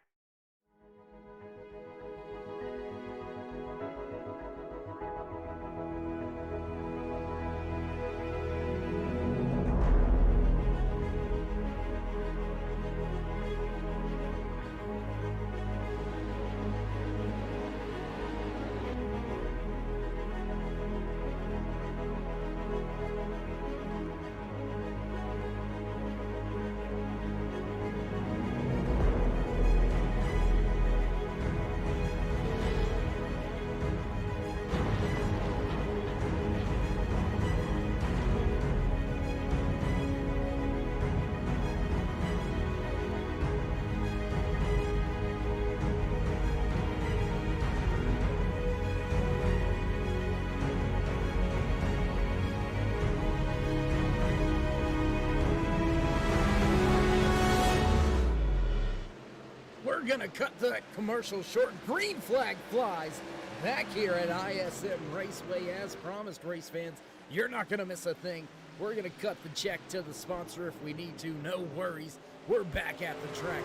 Speaker 2: Gonna cut that commercial short. Green flag flies back here at ISM Raceway. As promised, race fans, you're not gonna miss a thing. We're gonna cut the check to the sponsor if we need to. No worries. We're back at the track.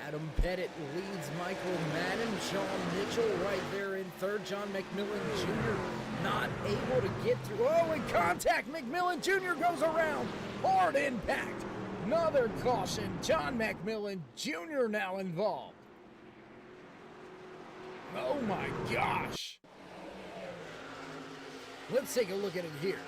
Speaker 2: Adam Pettit leads Michael Madden. Sean Mitchell right there in third. John McMillan Jr. not able to get through. Oh, and contact. McMillan Jr. goes around. Hard impact. Another caution. John McMillan Jr. now involved. Oh my gosh. Let's take a look at it here.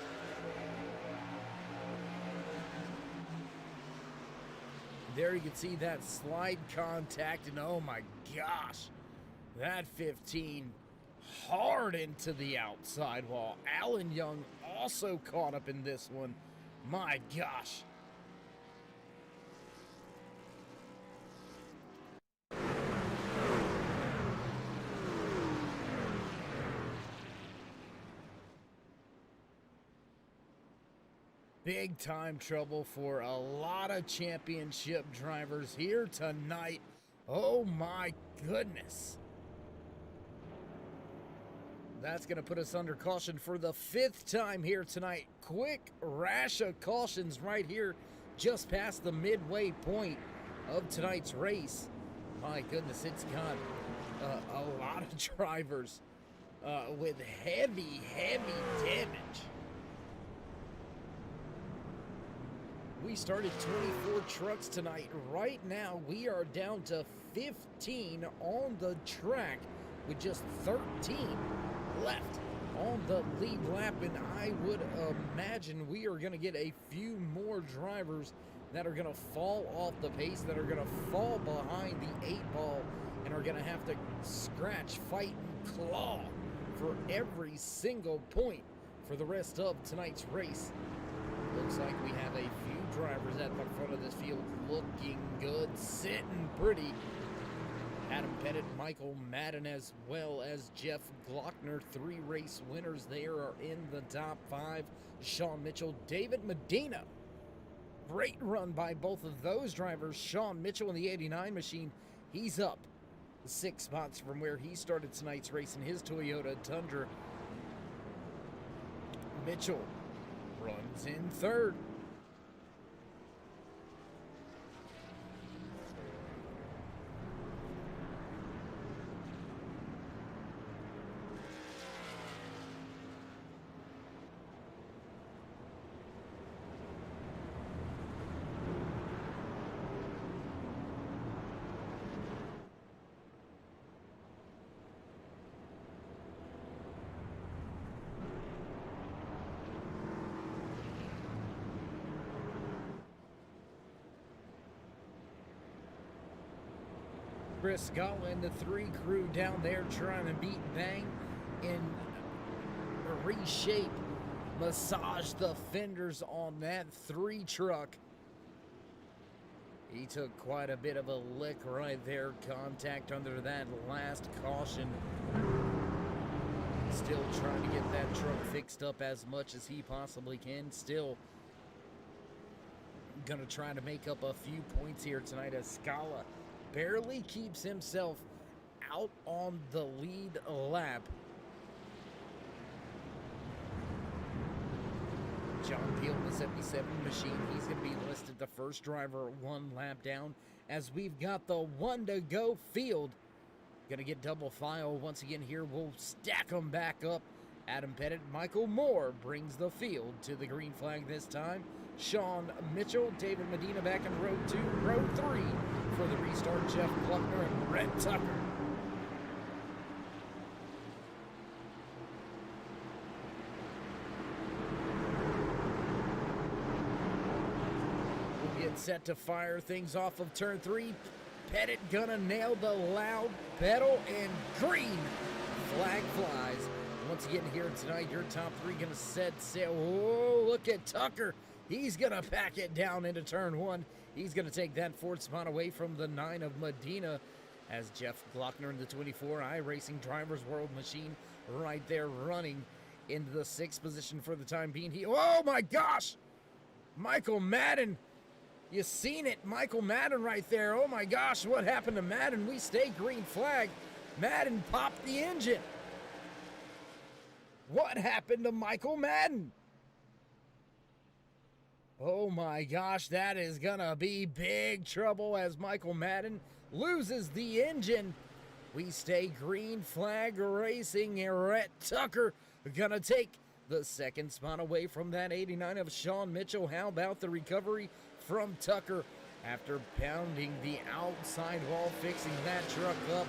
Speaker 2: There you can see that slide contact, and oh my gosh, that 15 hard into the outside wall. Alan Young also caught up in this one. My gosh. Big time trouble for a lot of championship drivers here tonight. Oh my goodness. That's going to put us under caution for the 5th time here tonight. Quick rash of cautions right here just past the midway point of tonight's race. My goodness, it's got a lot of drivers with heavy damage. We started 24 trucks tonight. Right now, we are down to 15 on the track with just 13 left on the lead lap, and I would imagine we are going to get a few more drivers that are going to fall off the pace, that are going to fall behind the 8 ball, and are going to have to scratch, fight, and claw for every single point for the rest of tonight's race. Looks like we have a few drivers at the front of this field looking good, sitting pretty. Adam Pettit, Michael Madden, as well as Jeff Glockner, 3 race winners there, are in the top 5. Sean Mitchell, David Medina. Great run by both of those drivers. Sean Mitchell in the 89 machine, he's up 6 spots from where he started tonight's race in his Toyota Tundra. Mitchell runs in 3rd. Chris Scotland, the 3 crew down there trying to beat Bang and reshape, massage the fenders on that 3 truck. He took quite a bit of a lick right there. Contact under that last caution. Still trying to get that truck fixed up as much as he possibly can. Still gonna try to make up a few points here tonight as Scala barely keeps himself out on the lead lap. John Peel, the 77 machine, he's going to be listed the first driver 1 lap down as we've got the 1 to go field. Going to get double file once again here. We'll stack them back up. Adam Pettit, Michael Moore brings the field to the green flag this time. Sean Mitchell, David Medina back in row 2, row 3 for the restart. Jeff Gluckner and Brett Tucker. We'll get set to fire things off of turn 3. Pettit gonna nail the loud pedal, and green flag flies. Once again here tonight, your top 3 gonna set sail. Oh, look at Tucker. He's gonna pack it down into turn 1. He's gonna take that 4th spot away from the 9 of Medina as Jeff Glockner in the 24 iRacing Drivers World machine right there running into the 6th position for the time being. Oh my gosh! Michael Madden. You seen it, Michael Madden right there. Oh my gosh, what happened to Madden? We stay green flag. Madden popped the engine. What happened to Michael Madden? Oh my gosh, that is gonna be big trouble as Michael Madden loses the engine. We stay green flag racing. Rhett Tucker gonna take the 2nd spot away from that 89 of Sean Mitchell. How about the recovery from Tucker after pounding the outside wall, fixing that truck up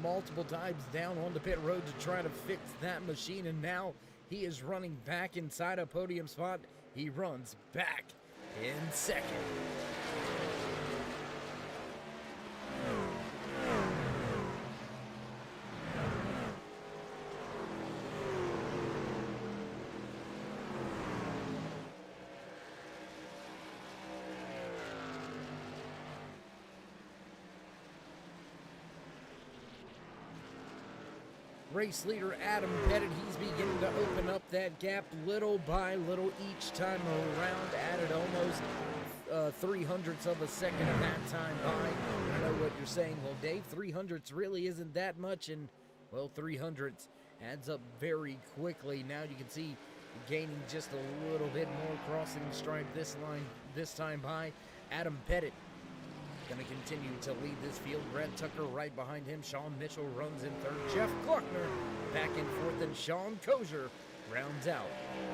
Speaker 2: multiple times down on the pit road to try to fix that machine, and now he is running back inside a podium spot. He runs back in 2nd. Race leader Adam Pettit, he's beginning to open up that gap little by little each time around, added almost 300ths of a second of that time by. I know what you're saying, well, Dave, 300ths really isn't that much, and, well, 300ths adds up very quickly. Now you can see gaining just a little bit more, crossing the stripe this time by Adam Pettit. Going to continue to lead this field. Brett Tucker right behind him. Sean Mitchell runs in third. Jeff Gluckner back in fourth, and Sean Kozier rounds out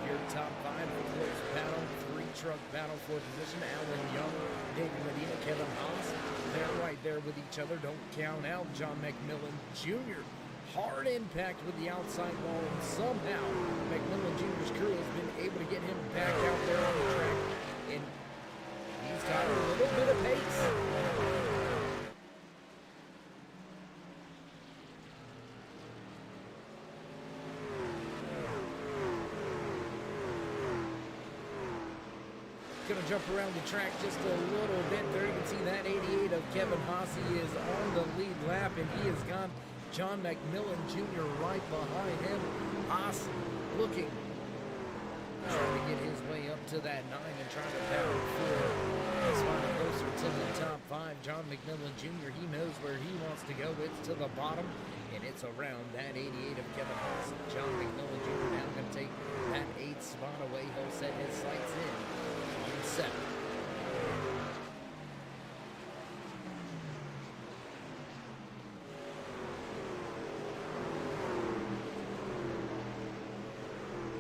Speaker 2: your top five. A close battle, three-truck battle for position. Alan Young, David Medina, Kevin Haas. They're right there with each other. Don't count out John McMillan Jr. Hard impact with the outside wall, and somehow McMillan Jr.'s crew has been able to get him back out there on the track, and he's got a little bit of pace. Gonna jump around the track just a little bit there. You can see that 88 of Kevin Haase is on the lead lap, and he has got John McMillan Jr. right behind him. Haas looking, trying to get his way up to that 9 and trying to battle for a spot closer to the top 5. John McMillan Jr., he knows where he wants to go. It's to the bottom, and it's around that 88 of Kevin Haas. John McMillan Jr. now going to take that 8th spot away. He'll set his sights in on 7.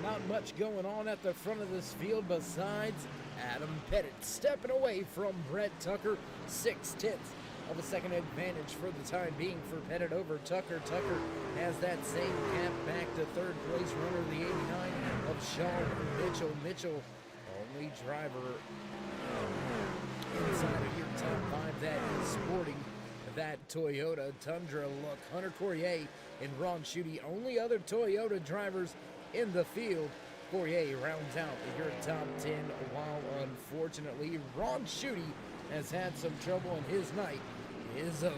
Speaker 2: Not much going on at the front of this field besides Adam Pettit stepping away from Brett Tucker. 6/10 of a second advantage for the time being for Pettit over Tucker. Tucker has that same gap back to third place runner, the 89 of Sean Mitchell. Mitchell, only driver inside of your top 5 that is sporting that Toyota Tundra look. Hunter Courier and Ron Schutte, only other Toyota drivers in the field. Courier rounds out your top 10, while unfortunately Ron Schutte has had some trouble and his night is over.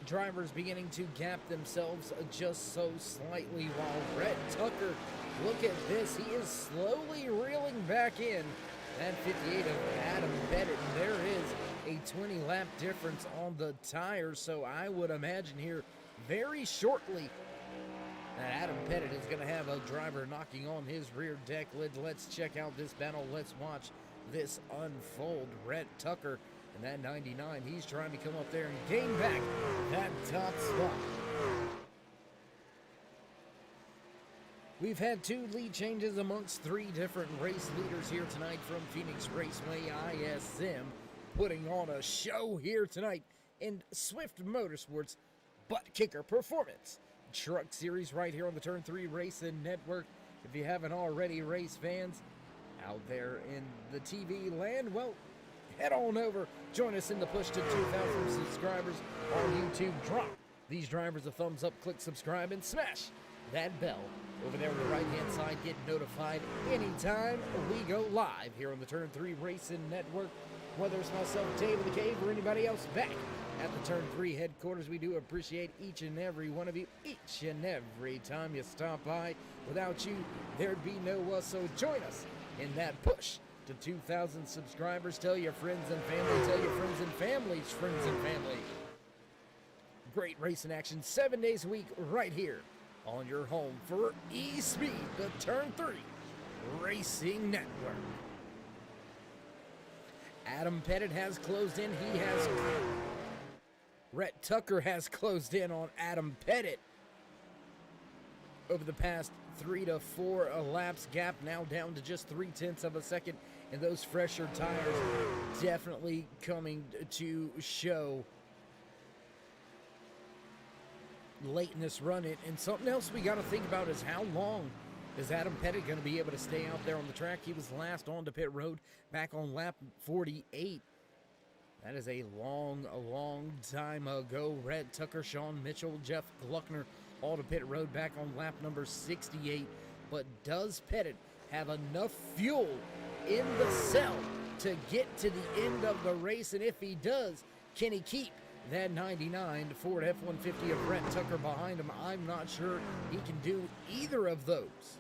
Speaker 2: Drivers beginning to gap themselves just so slightly, while Brett Tucker, look at this, he is slowly reeling back in that 58 of Adam Pettit, and there is a 20-lap difference on the tires, so I would imagine here very shortly that Adam Pettit is going to have a driver knocking on his rear deck lid. Let's check out this battle. Let's watch this unfold. Brett Tucker and that 99, he's trying to come up there and gain back that top spot. We've had 2 lead changes amongst 3 different race leaders here tonight from Phoenix Raceway ISM, putting on a show here tonight in Swift Motorsports Butt Kicker Performance Truck Series right here on the Turn 3 Racing Network. If you haven't already, race fans out there in the TV land, well, head on over, join us in the push to 2,000 subscribers on YouTube. Drop these drivers a thumbs up, click subscribe, and smash that bell over there on the right-hand side. Get notified anytime we go live here on the Turn 3 Racing Network. Whether it's myself, Dave in the Cave, or anybody else back at the Turn 3 headquarters, we do appreciate each and every one of you, each and every time you stop by. Without you, there'd be no us, so join us in that push to 2,000 subscribers. Tell your friends and family, tell your friends and families, friends and family. Great racing action 7 days a week right here on your home for E-Speed, the Turn 3 Racing Network. Adam Pettit has closed in. Brett Tucker has closed in on Adam Pettit over the past 3 to 4 laps. Gap now down to just 0.3 of a second, and those fresher tires definitely coming to show late in this run. And something else we got to think about is how long Is Adam Pettit going to be able to stay out there on the track? He was last on to pit road back on lap 48. That is a long time ago. Red Tucker, Sean Mitchell, Jeff Gluckner all to pit road back on lap number 68. But does Pettit have enough fuel in the cell to get to the end of the race? And if he does, can he keep that 99 Ford F-150 of Red Tucker behind him? I'm not sure he can do either of those.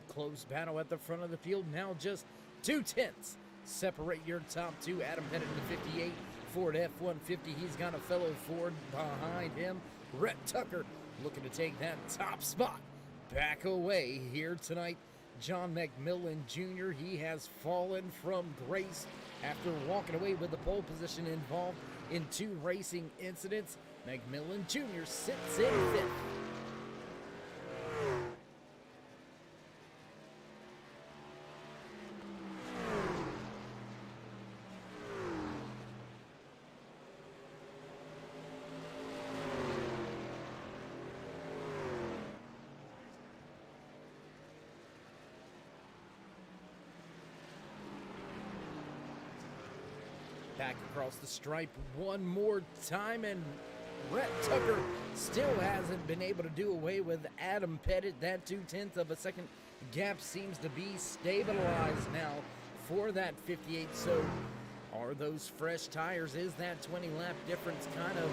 Speaker 2: Close battle at the front of the field. Now just 2/10 separate your top two. Adam Pettit in the 58 Ford F-150. He's got a fellow Ford behind him. Rhett Tucker looking to take that top spot back away here tonight. John McMillan Jr., he has fallen from grace after walking away with the pole position involved in 2 racing incidents. McMillan Jr. sits in 5th. Back across the stripe one more time, and Rhett Tucker still hasn't been able to do away with Adam Pettit. That 2/10 of a second gap seems to be stabilized now for that 58. So are those fresh tires? Is that 20 lap difference kind of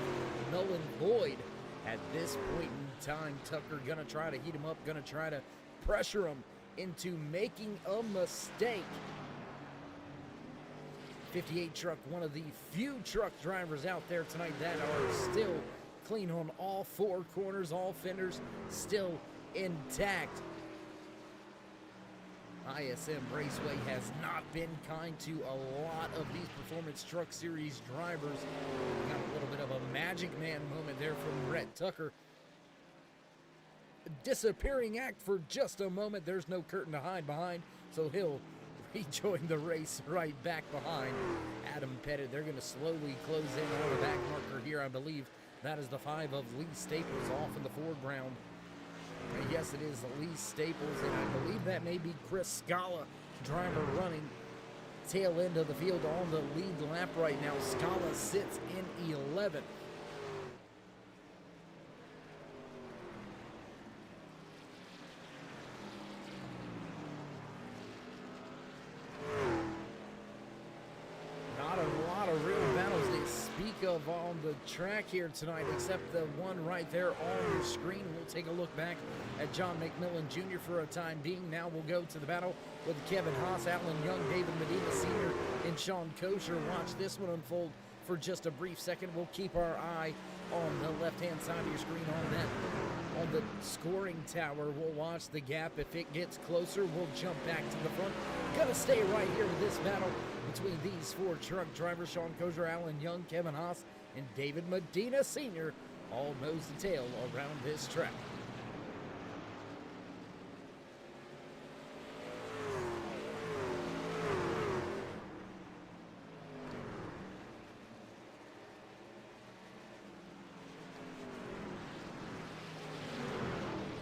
Speaker 2: null and void at this point in time? Tucker gonna try to heat him up, gonna try to pressure him into making a mistake. 58 truck, one of the few truck drivers out there tonight that are still clean on all 4 corners, all fenders still intact. ISM Raceway has not been kind to a lot of these Performance Truck Series drivers. We got a little bit of a Magic Man moment there from Rhett Tucker. Disappearing act for just a moment. There's no curtain to hide behind, so he'll rejoin the race right back behind Adam Pettit. They're going to slowly close in on the back marker here. I believe that is the 5 of Lee Staples off in the foreground. Yes, it is Lee Staples, and I believe that may be Chris Scala, driver running tail end of the field on the lead lap right now. Scala sits in 11th. Of on the track here tonight, except the one right there on your screen. We'll take a look back at John McMillan Jr. for a time being. Now we'll go to the battle with Kevin Haas, Alan Young, David Medina Sr., and Sean Kosher. Watch this one unfold for just a brief second. We'll keep our eye on the left-hand side of your screen on the scoring tower. We'll watch the gap. If it gets closer, we'll jump back to the front. Gonna stay right here with this battle between these 4 truck drivers: Sean Kosher, Alan Young, Kevin Haas, and David Medina Sr., all nose to tail around this track.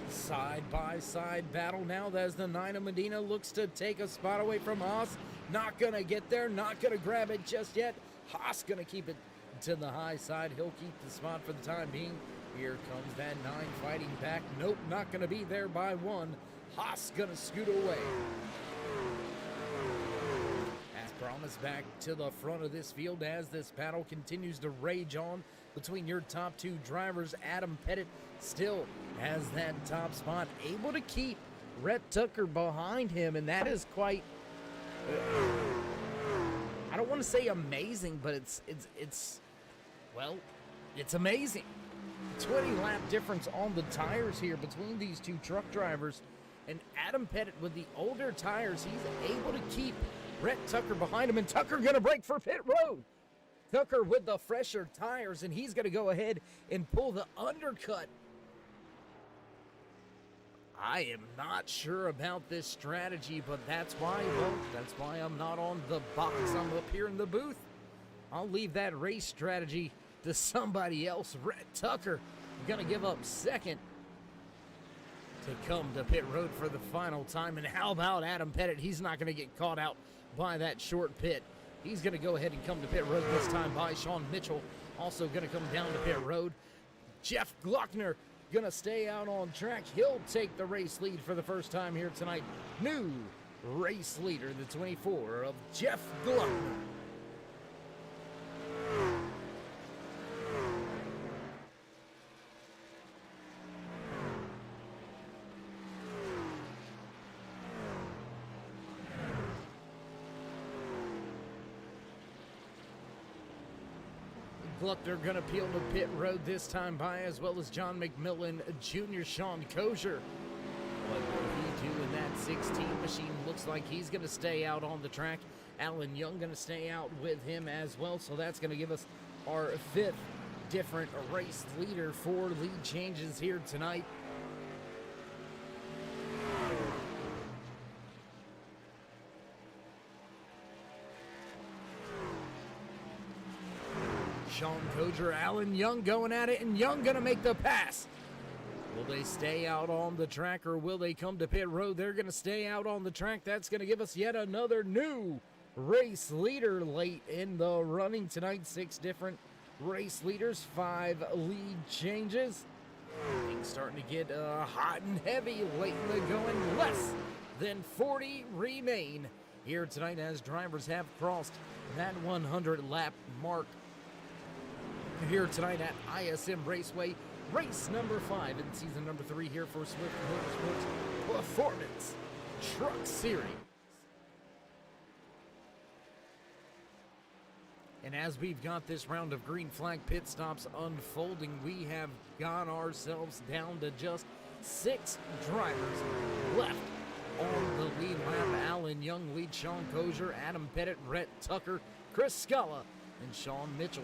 Speaker 2: Side-by-side battle now as the 9 of Medina looks to take a spot away from Haas. Not going to get there, not going to grab it just yet. Haas going to keep it to the high side. He'll keep the spot for the time being. Here comes that 9 fighting back. Nope, not going to be there by 1. Haas going to scoot away. As promised, back to the front of this field as this battle continues to rage on between your top 2 drivers. Adam Pettit still has that top spot, able to keep Rhett Tucker behind him, and that is quite, I don't want to say amazing, but it's amazing. 20 lap difference on the tires here between these 2 truck drivers, and Adam Pettit with the older tires, he's able to keep Rhett Tucker behind him, and Tucker gonna break for pit road. Tucker with the fresher tires, and he's going to go ahead and pull the undercut. I am not sure about this strategy, but that's why I'm not on the box. I'm up here in the booth. I'll leave that race strategy to somebody else. Rhett Tucker going to give up second to come to pit road for the final time. And how about Adam Pettit? He's not going to get caught out by that short pit. He's going to go ahead and come to pit road this time by Sean Mitchell. Also going to come down to pit road. Jeff Glockner going to stay out on track. He'll take the race lead for the first time here tonight. New race leader, the 24 of Jeff Glockner. Gluckner going to peel to pit road this time by, as well as John McMillan Jr., Sean Kosher. What will he do in that 16 machine? Looks like he's going to stay out on the track. Alan Young going to stay out with him as well, so that's going to give us our fifth different race leader for lead changes here tonight. Sean Kosher, Alan Young going at it, and Young going to make the pass. Will they stay out on the track, or will they come to pit road? They're going to stay out on the track. That's going to give us yet another new race leader late in the running tonight. 6 different race leaders, 5 lead changes. Things starting to get hot and heavy late in the going. Less than 40 remain here tonight as drivers have crossed that 100 lap mark here tonight at ISM Raceway, race number 5 in season number 3 here for Swift Motorsports Performance Truck Series. And as we've got this round of green flag pit stops unfolding, we have got ourselves down to just 6 drivers left on the lead lap. Alan Young leads Sean Kosher, Adam Pettit, Rhett Tucker, Chris Scala, and Sean Mitchell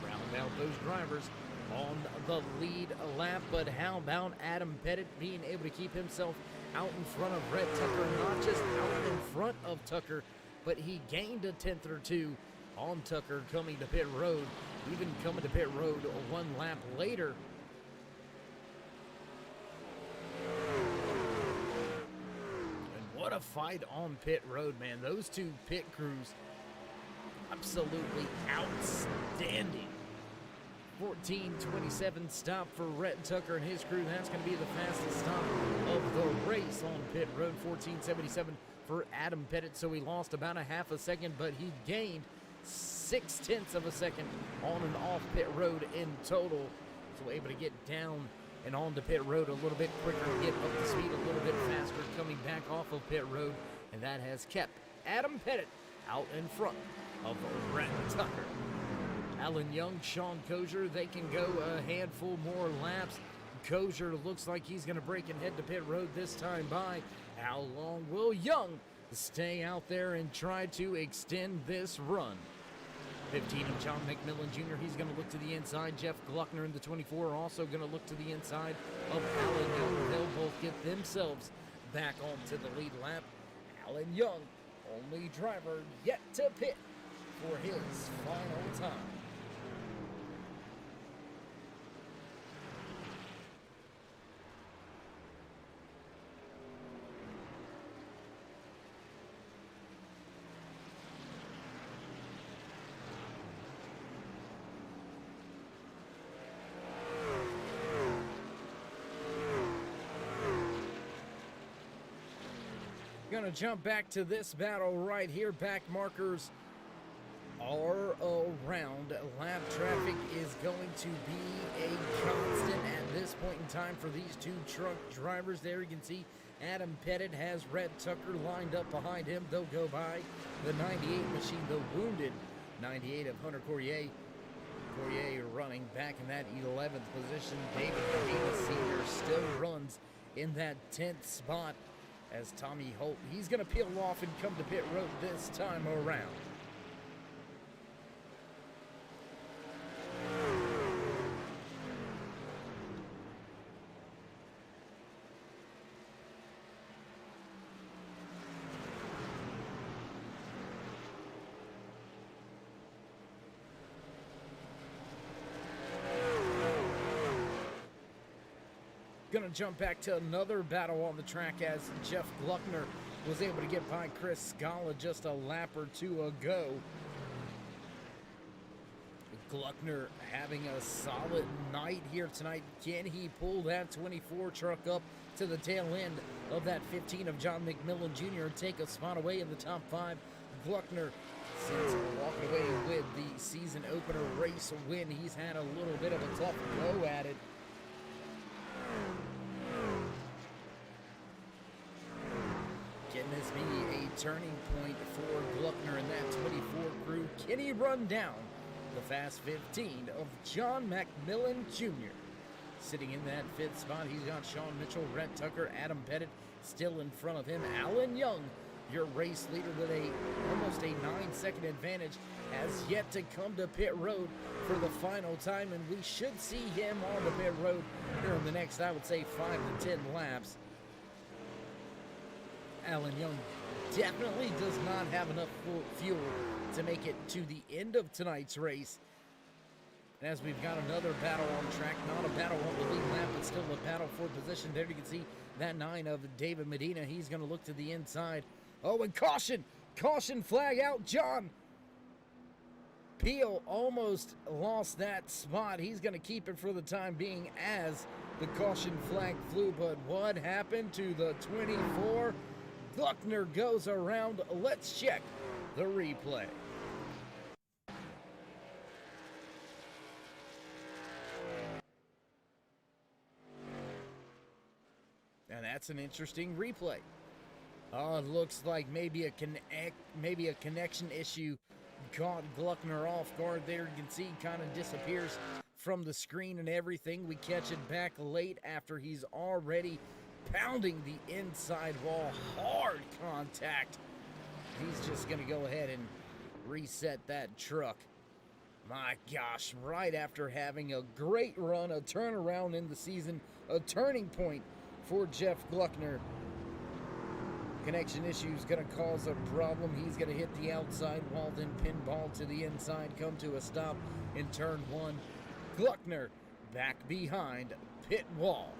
Speaker 2: round out those drivers on the lead lap. But how about Adam Pettit being able to keep himself out in front of Rhett Tucker? Not just out in front of Tucker, but he gained a 10th or 2 on Tucker coming to pit road, even coming to pit road 1 lap later. And what a fight on pit road, man. Those 2 pit crews, absolutely outstanding. 14:27 stop for Rhett Tucker and his crew. That's going to be the fastest stop of the race on pit road. 14:77 for Adam Pettit, so he lost about a half a second, but he gained 0.6 of a second on and off pit road in total. So able to get down and onto pit road a little bit quicker, get up to speed a little bit faster coming back off of pit road, and that has kept Adam Pettit out in front of Rhett Tucker. Alan Young, Sean Kosher, they can go a handful more laps. Kosher looks like he's going to break and head to pit road this time by. How long will Young stay out there and try to extend this run? 15 of John McMillan Jr., he's going to look to the inside. Jeff Gluckner in the 24 are also going to look to the inside of Alan Young. They'll both get themselves back onto the lead lap. Alan Young, only driver yet to pit for his final time. Gonna jump back to this battle right here. Back markers are around. Lap traffic is going to be a constant at this point in time for these 2 truck drivers. There you can see Adam Pettit has Rhett Tucker lined up behind him. They'll go by the 98 machine, the wounded 98 of Hunter Courier. Courier running back in that 11th position. David Medina Sr. still runs in that 10th spot as Tommy Holt, he's going to peel off and come to pit road this time around. Gonna jump back to another battle on the track as Jeff Gluckner was able to get by Chris Scala just a lap or two ago. Gluckner having a solid night here tonight. Can he pull that 24 truck up to the tail end of that 15 of John McMillan Jr. and take a spot away in the top 5? Gluckner, since walking away with the season opener race win, he's had a little bit of a tough go at it. Can this be a turning point for Gluckner and that 24 crew? Can he run down the fast 15 of John McMillan Jr.? Sitting in that 5th spot, he's got Sean Mitchell, Rhett Tucker, Adam Pettit still in front of him. Alan Young, your race leader with almost a 9-second advantage, has yet to come to pit road for the final time, and we should see him on the pit road here in the next, I would say, 5 to 10 laps. Alan Young definitely does not have enough fuel to make it to the end of tonight's race. And as we've got another battle on track, not a battle on the lead lap, but still a battle for position. There you can see that 9 of David Medina. He's going to look to the inside. Oh, and caution! Caution flag out, John Peel almost lost that spot. He's going to keep it for the time being as the caution flag flew. But what happened to the 24? Gluckner goes around. Let's check the replay. And that's an interesting replay. Oh, it looks like maybe a connection issue caught Gluckner off guard there. You can see he kind of disappears from the screen and everything. We catch it back late after he's already pounding the inside wall. Hard contact. He's just going to go ahead and reset that truck. My gosh, right after having a great run, a turnaround in the season, a turning point for Jeff Gluckner. Connection issues going to cause a problem. He's going to hit the outside wall, then pinball to the inside, come to a stop in turn 1. Gluckner back behind pit wall.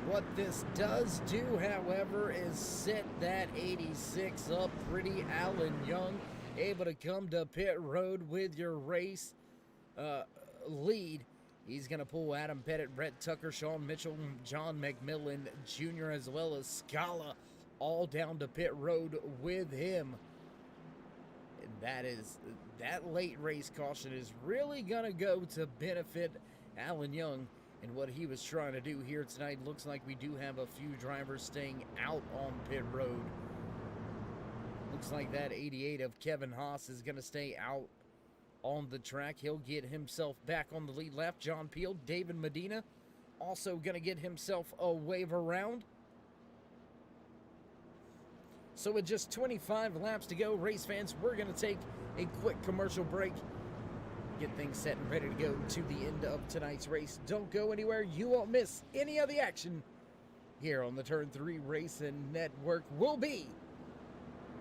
Speaker 2: What this does do, however, is set that 86 up pretty. Alan Young able to come to pit road with your race lead. He's going to pull Adam Pettit, Rhett Tucker, Sean Mitchell, John McMillan Jr., as well as Scala, all down to pit road with him. And that late race caution is really going to go to benefit Alan Young and what he was trying to do here tonight. Looks like we do have a few drivers staying out on pit road. Looks like that 88 of Kevin Haas is going to stay out on the track. He'll get himself back on the lead lap. John Peel, David Medina, also going to get himself a wave around. So with just 25 laps to go, race fans, we're going to take a quick commercial break. Get things set and ready to go to the end of tonight's race. Don't go anywhere. You won't miss any of the action here on the Turn 3 Racing Network. We'll be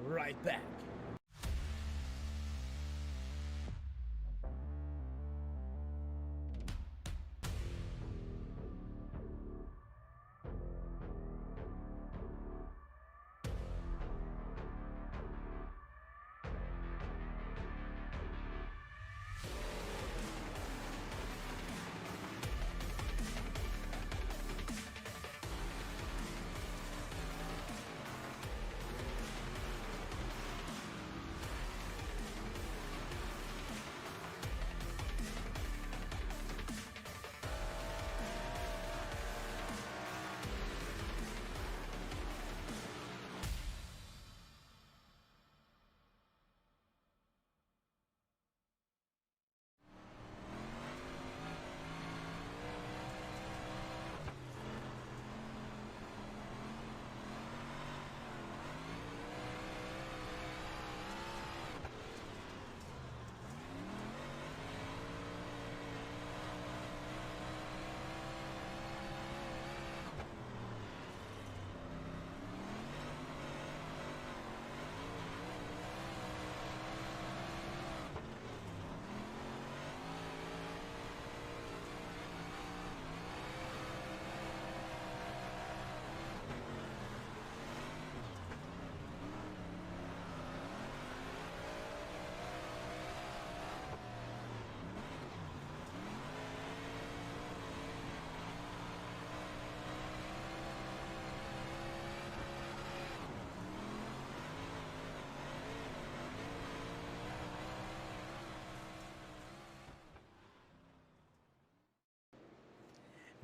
Speaker 2: right back.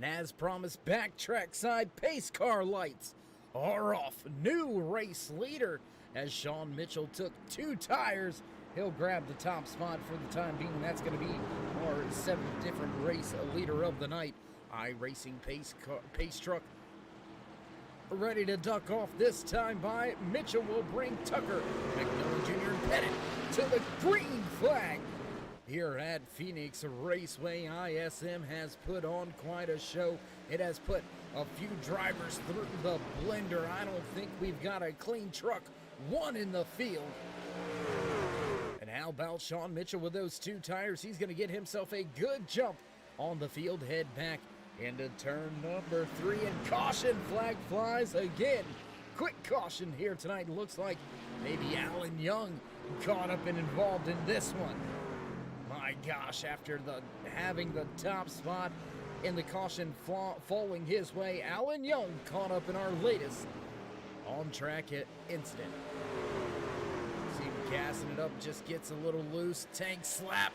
Speaker 2: And as promised, back trackside pace car lights are off. New race leader as Sean Mitchell took 2 tires. He'll grab the top spot for the time being. That's going to be our 7th different race leader of the night. iRacing pace truck ready to duck off this time by Mitchell will bring Tucker, McMillan Jr. and Pettit to the green flag. Here at Phoenix Raceway, ISM has put on quite a show. It has put a few drivers through the blender. I don't think we've got a clean truck, one in the field. And how about Sean Mitchell with those 2 tires? He's going to get himself a good jump on the field, head back into turn number 3, and caution flag flies again. Quick caution here tonight. Looks like maybe Alan Young caught up and involved in this one. My gosh, after having the top spot in the caution falling his way, Alan Young caught up in our latest on-track incident. See him gassing it up, just gets a little loose. Tank slap.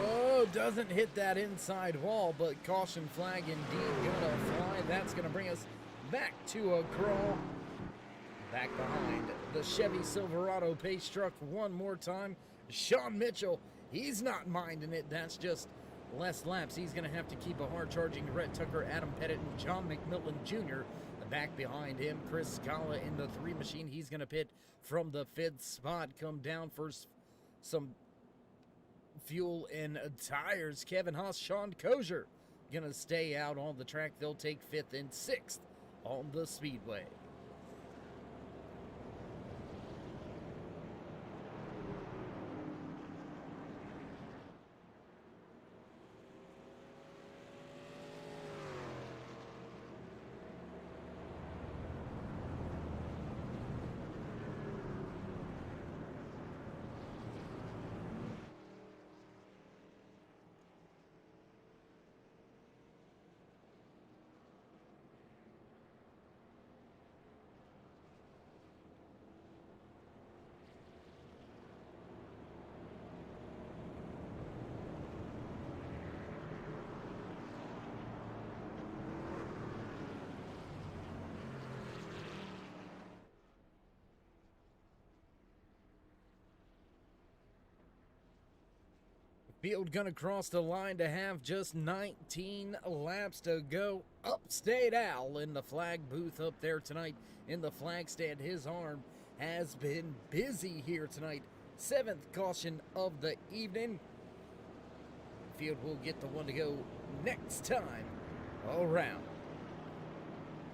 Speaker 2: Oh, doesn't hit that inside wall, but caution flag indeed gonna fly. That's gonna bring us back to a crawl. Back behind the Chevy Silverado pace truck one more time. Sean Mitchell, he's not minding it. That's just less laps. He's going to have to keep a hard-charging Rhett Tucker, Adam Pettit, and John McMillan Jr. Back behind him, Chris Scala in the 3 machine. He's going to pit from the 5th spot, come down for some fuel and tires. Kevin Haas, Sean Kozier going to stay out on the track. They'll take 5th and 6th on the speedway. Field gonna cross the line to have just 19 laps to go. Upstate Al in the flag booth up there tonight in the flag stand. His arm has been busy here tonight. 7th caution of the evening. Field will get the one to go next time around.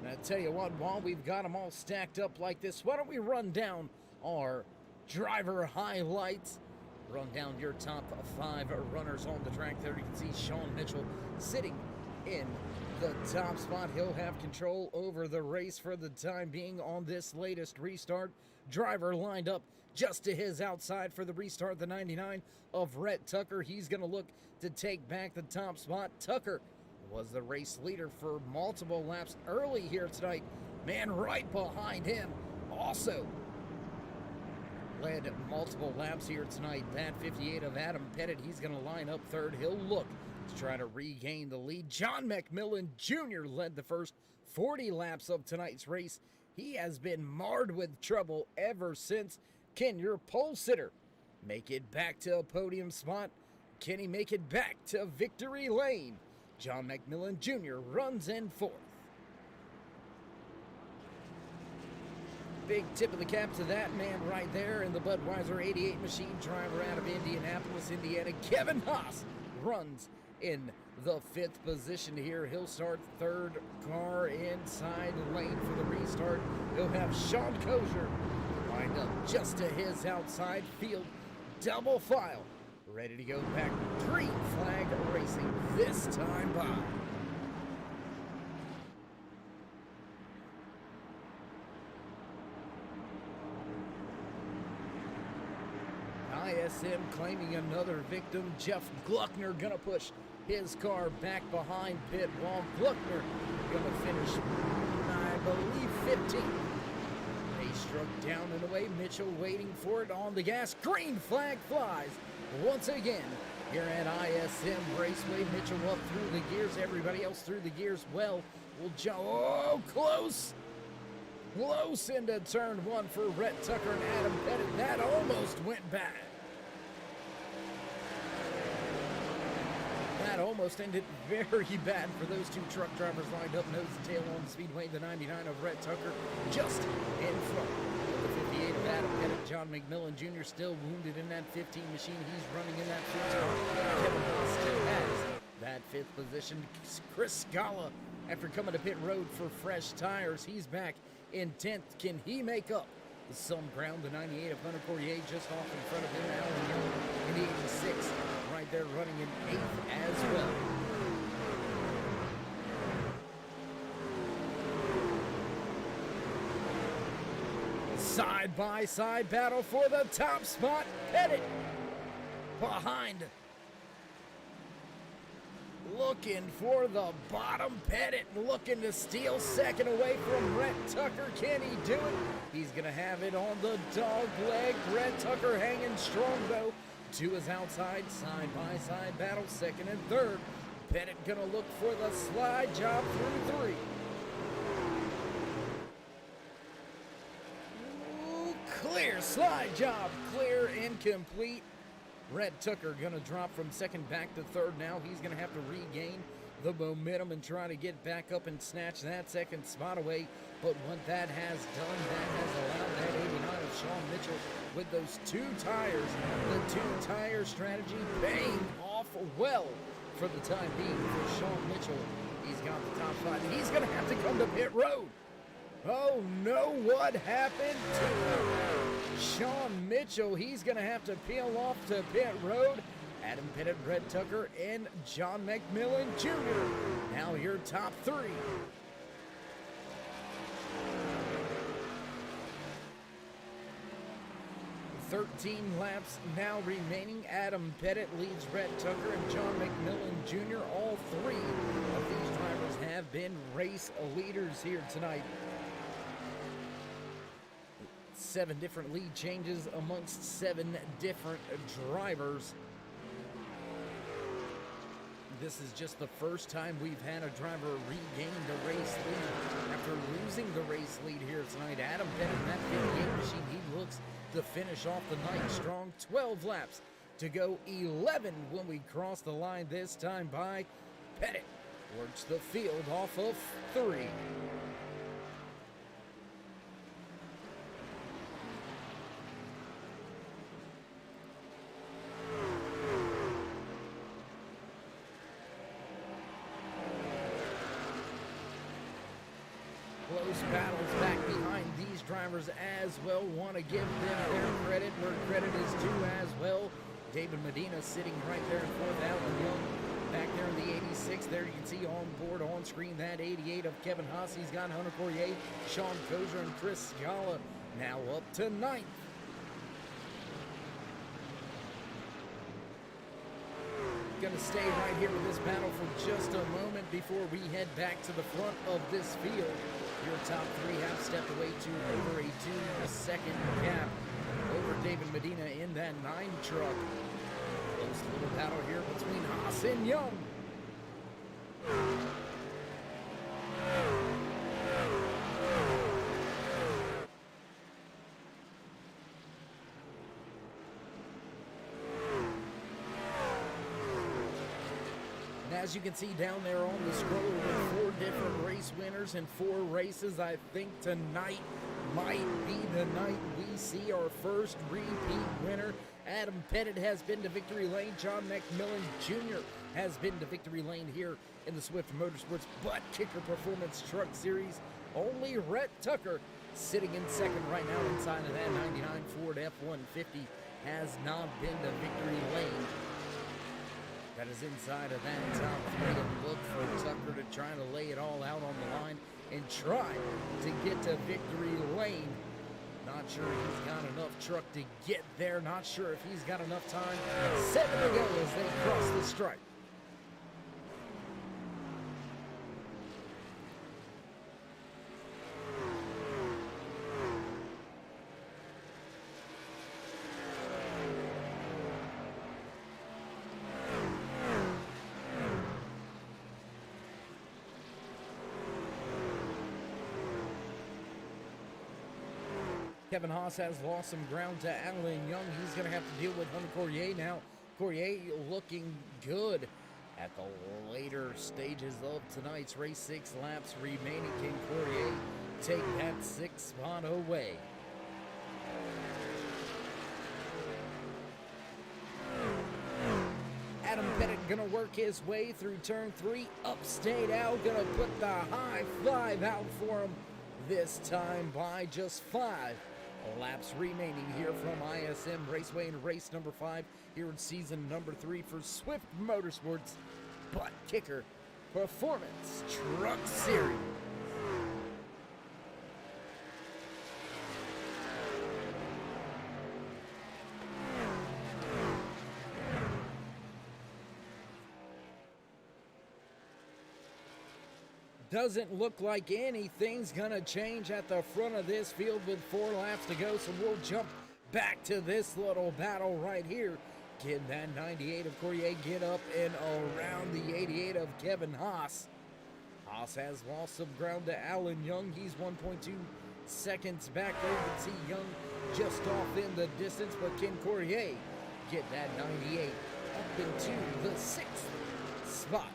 Speaker 2: And I tell you what, while we've got them all stacked up like this, why don't we run down our driver highlights? Run down your top 5 runners on the track there. You can see Sean Mitchell sitting in the top spot. He'll have control over the race for the time being on this latest restart. Driver lined up just to his outside for the restart, the 99 of Rhett Tucker. He's going to look to take back the top spot. Tucker was the race leader for multiple laps early here tonight. Man right behind him also led multiple laps here tonight. That 58 of Adam Pettit, he's going to line up 3rd. He'll look to try to regain the lead. John McMillan Jr. led the first 40 laps of tonight's race. He has been marred with trouble ever since. Can your pole sitter make it back to a podium spot? Can he make it back to victory lane? John McMillan Jr. runs in 4th. Big tip of the cap to that man right there in the Budweiser 88 machine, driver out of Indianapolis, Indiana. Kevin Haas runs in the 5th position here. He'll start 3rd car inside lane for the restart. He'll have Sean Kozier lined up just to his outside. Field double file, ready to go back. Green flag racing this time by. ISM claiming another victim. Jeff Gluckner gonna push his car back behind pit wall. Gluckner gonna finish, I believe, 15th. They struck down and away. Mitchell waiting for it on the gas. Green flag flies once again here at ISM Raceway. Mitchell up through the gears, everybody else through the gears. Well, we'll jump. Oh, close! Close into turn one for Rhett Tucker and Adam Pettit. That almost went bad. That almost ended very bad for those two truck drivers lined up nose to tail on the speedway. The 99 of Rhett Tucker just in front of the 58 of Adam Pettit. John McMillan Jr. still wounded in that 15 machine. He's running in that fifth spot. Kevin Haas still has that fifth position. Chris Scala, after coming to pit road for fresh tires, he's back in 10th. Can he make up some ground? The 98 of Hunter Courier just off in front of him. Alan Young in the 86 right there running in 8th as well. Side by side battle for the top spot. Pettit behind. Looking for the bottom. Pettit looking to steal second away from Rhett Tucker. Can he do it? He's going to have it on the dog leg. Rhett Tucker hanging strong though to his outside. Side by side battle, second and third. Pettit going to look for the slide job through three. Ooh, clear slide job. Clear, incomplete. Rhett Tucker going to drop from second back to third now. He's going to have to regain the momentum and try to get back up and snatch that second spot away. But what that has done, that has allowed that 89 of Sean Mitchell with those two tires, the two-tire strategy paying off well for the time being for Sean Mitchell. He's got the top spot. He's going to have to come to pit road. Oh no, what happened to Sean Mitchell? He's going to have to peel off to pit road. Adam Pettit, Rhett Tucker, and John McMillan Jr. Now your top three. "13 laps now remaining. Adam Pettit leads Rhett Tucker and John McMillan Jr. All three of these drivers have been race leaders here tonight. 7 different lead changes amongst 7 different drivers. This is just the first time we've had a driver regain the race lead after losing the race lead here tonight. Adam Pettit in that 58 machine, he looks to finish off the night strong. 12 laps to go, 11 when we cross the line this time by Pettit. Works the field off of 3. Close battles back behind these drivers as well. Want to give them their credit where credit is due as well. David Medina sitting right there in 4th. Alan Young back there in the 86. There you can see on board, on screen, that 88 of Kevin Haas. He's got Hunter Courier, Sean Kozer, and Chris Scala now up to 9th. Going to stay right here with this battle for just a moment before we head back to the front of this field. Your top 3 have stepped away to over a 2-second gap over David Medina in that 9 truck. Close little battle here between Haas and Young. As you can see down there on the scroll, with 4 different race winners and 4 races, I think tonight might be the night we see our first repeat winner. Adam Pettit has been to victory lane. John McMillan Jr. has been to victory lane here in the Swift Motorsports Butt Kicker Performance Truck Series. Only Rhett Tucker sitting in second right now inside of that 99 Ford F-150 has not been to victory lane. That is inside of that top 3, and look for Tucker to try to lay it all out on the line and try to get to victory lane. Not sure he's got enough truck to get there. Not sure if he's got enough time. 7 to go as they cross the stripe. Kevin Haas has lost some ground to Alan Young. He's going to have to deal with Hunter Courier now. Courier looking good at the later stages of tonight's race. 6 laps remaining. Can Courier take that 6th spot away? Adam Pettit gonna work his way through turn 3. Upstate Al gonna put the high 5 out for him. This time by just 5 laps remaining here from ISM Raceway in race number 5 here in season number 3 for Swift Motorsports Butt Kicker Performance Truck Series. Doesn't look like anything's gonna change at the front of this field with 4 laps to go, so we'll jump back to this little battle right here. Get that 98 of Courier, get up and around the 88 of Kevin Haas. Haas has lost some ground to Alan Young. He's 1.2 seconds back there. You can see Young just off in the distance, but can Courier get that 98 up into the 6th spot?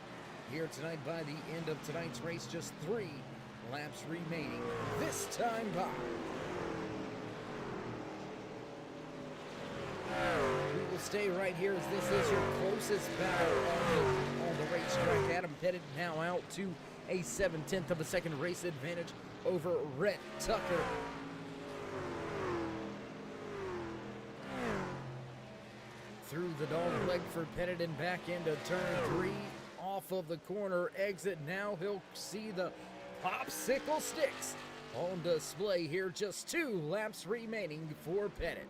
Speaker 2: Here tonight by the end of tonight's race, just 3 laps remaining this time by. We will stay right here as this is your closest battle on the racetrack. Adam Pettit now out to a 7/10 of a second race advantage over Rhett Tucker. Through the dog leg for Pettit and back into turn 3. Off of the corner exit. Now he'll see the popsicle sticks on display here. Just 2 laps remaining for Pettit.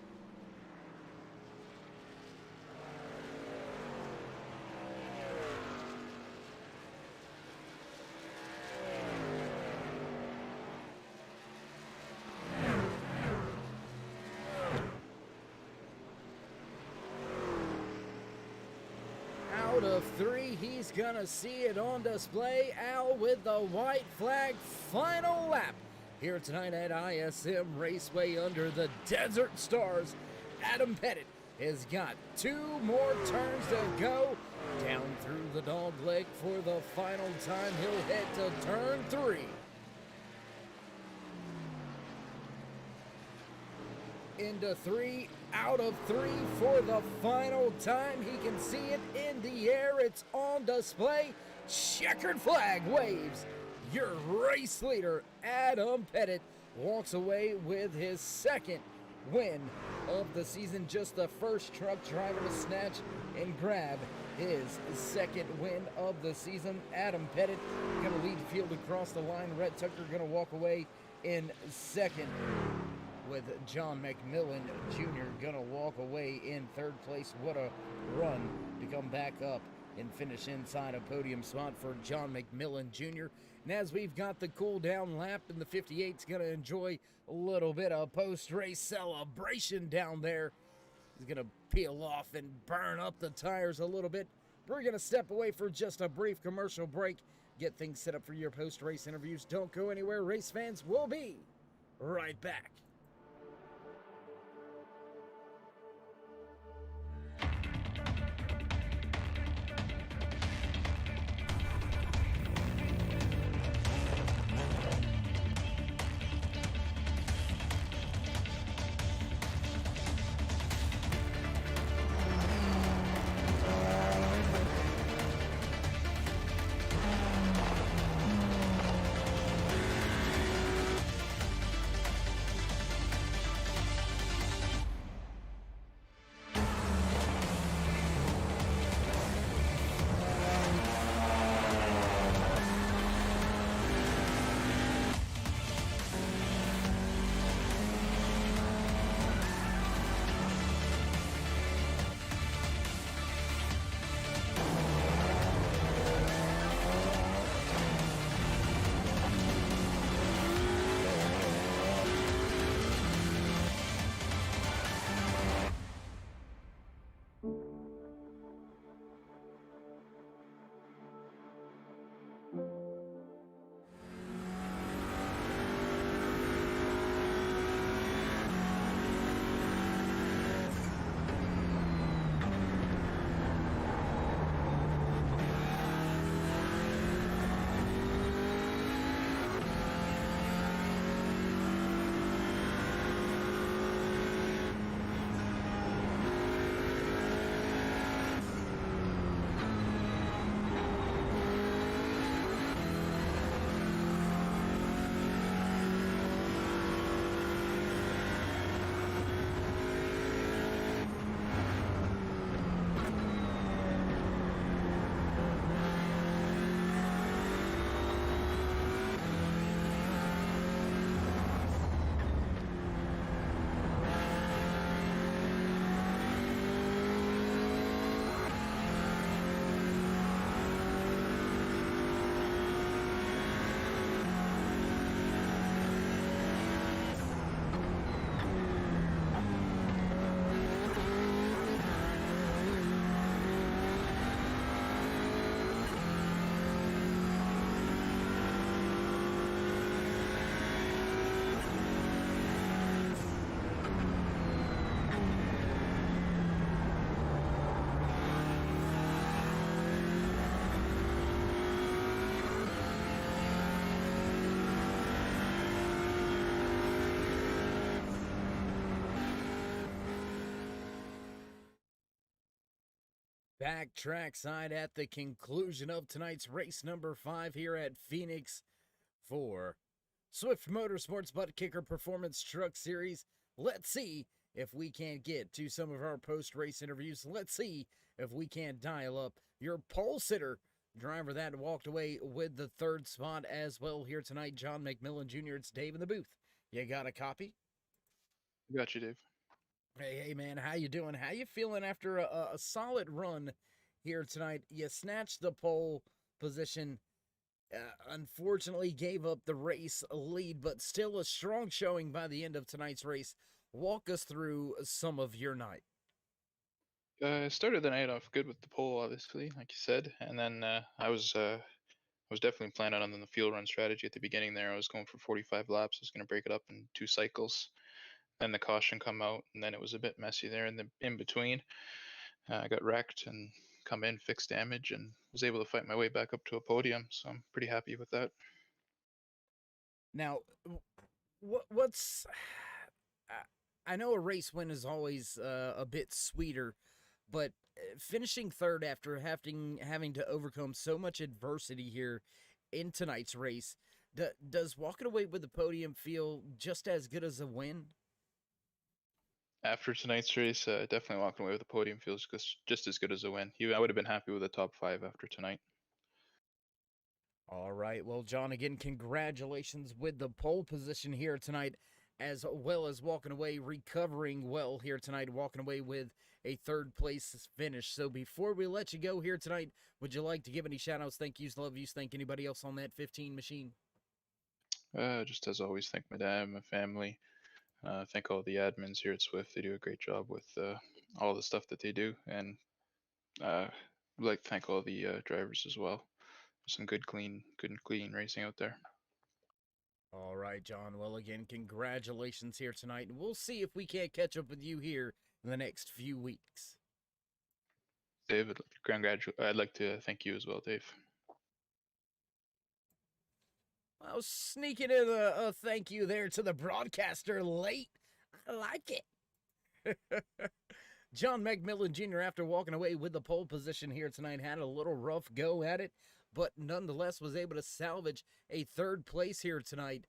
Speaker 2: Out of 3, he's gonna see it on display. Al with the white flag, final lap here tonight at ISM Raceway under the Desert Stars. Adam Pettit has got 2 more turns to go. Down through the dog leg for the final time. He'll head to turn 3. Into 3, out of 3 for the final time. He can see it in the air. It's on display. Checkered flag waves. Your race leader, Adam Pettit, walks away with his 2nd win of the season. Just the first truck driver to snatch and grab his 2nd win of the season. Adam Pettit gonna lead the field across the line. Rhett Tucker gonna walk away in 2nd, with John McMillan Jr. gonna walk away in 3rd place. What a run to come back up and finish inside a podium spot for John McMillan Jr. And as we've got the cool down lap, and the 58's gonna enjoy a little bit of post-race celebration down there. He's gonna peel off and burn up the tires a little bit. We're gonna step away for just a brief commercial break, get things set up for your post-race interviews. Don't go anywhere, race fans. We'll be right back. Back trackside at the conclusion of tonight's race number 5 here at Phoenix for Swift Motorsports Butt Kicker Performance Truck Series. Let's see if we can't get to some of our post-race interviews. Let's see if we can't dial up your pole sitter driver that walked away with the 3rd spot as well here tonight, John McMillan Jr. It's Dave in the booth. You got a copy?
Speaker 5: Got you, Dave.
Speaker 2: Hey, man, how you doing? How you feeling after a solid run here tonight? You snatched the pole position, unfortunately gave up the race lead, but still a strong showing by the end of tonight's race. Walk us through some of your night.
Speaker 5: I started the night off good with the pole, obviously, like you said, and then I was definitely planning on the fuel run strategy at the beginning there. I was going for 45 laps. I was going to break it up in 2 cycles. Then the caution come out, and then it was a bit messy there in between. I got wrecked and come in, fixed damage, and was able to fight my way back up to a podium. So I'm pretty happy with that.
Speaker 2: Now, what's I know a race win is always a bit sweeter, but finishing 3rd after having to overcome so much adversity here in tonight's race, does walking away with the podium feel just as good as a win?
Speaker 5: After tonight's race, definitely walking away with the podium feels just as good as a win. I would have been happy with a top 5 after tonight.
Speaker 2: All right. Well, John, again, congratulations with the pole position here tonight, as well as walking away, recovering well here tonight, walking away with a 3rd place finish. So before we let you go here tonight, would you like to give any shout-outs, thank yous, love yous, thank anybody else on that 15 machine?
Speaker 5: Just as always, thank my dad, my family. Thank all the admins here at Swift. They do a great job with all the stuff that they do. And I'd like to thank all the drivers as well. Some good, clean racing out there.
Speaker 2: All right, John. Well, again, congratulations here tonight. And we'll see if we can't catch up with you here in the next few weeks.
Speaker 5: David, I'd like to thank you as well, Dave.
Speaker 2: I was sneaking in a thank you there to the broadcaster late. I like it. John McMillan Jr., after walking away with the pole position here tonight, had a little rough go at it, but nonetheless was able to salvage a 3rd place here tonight.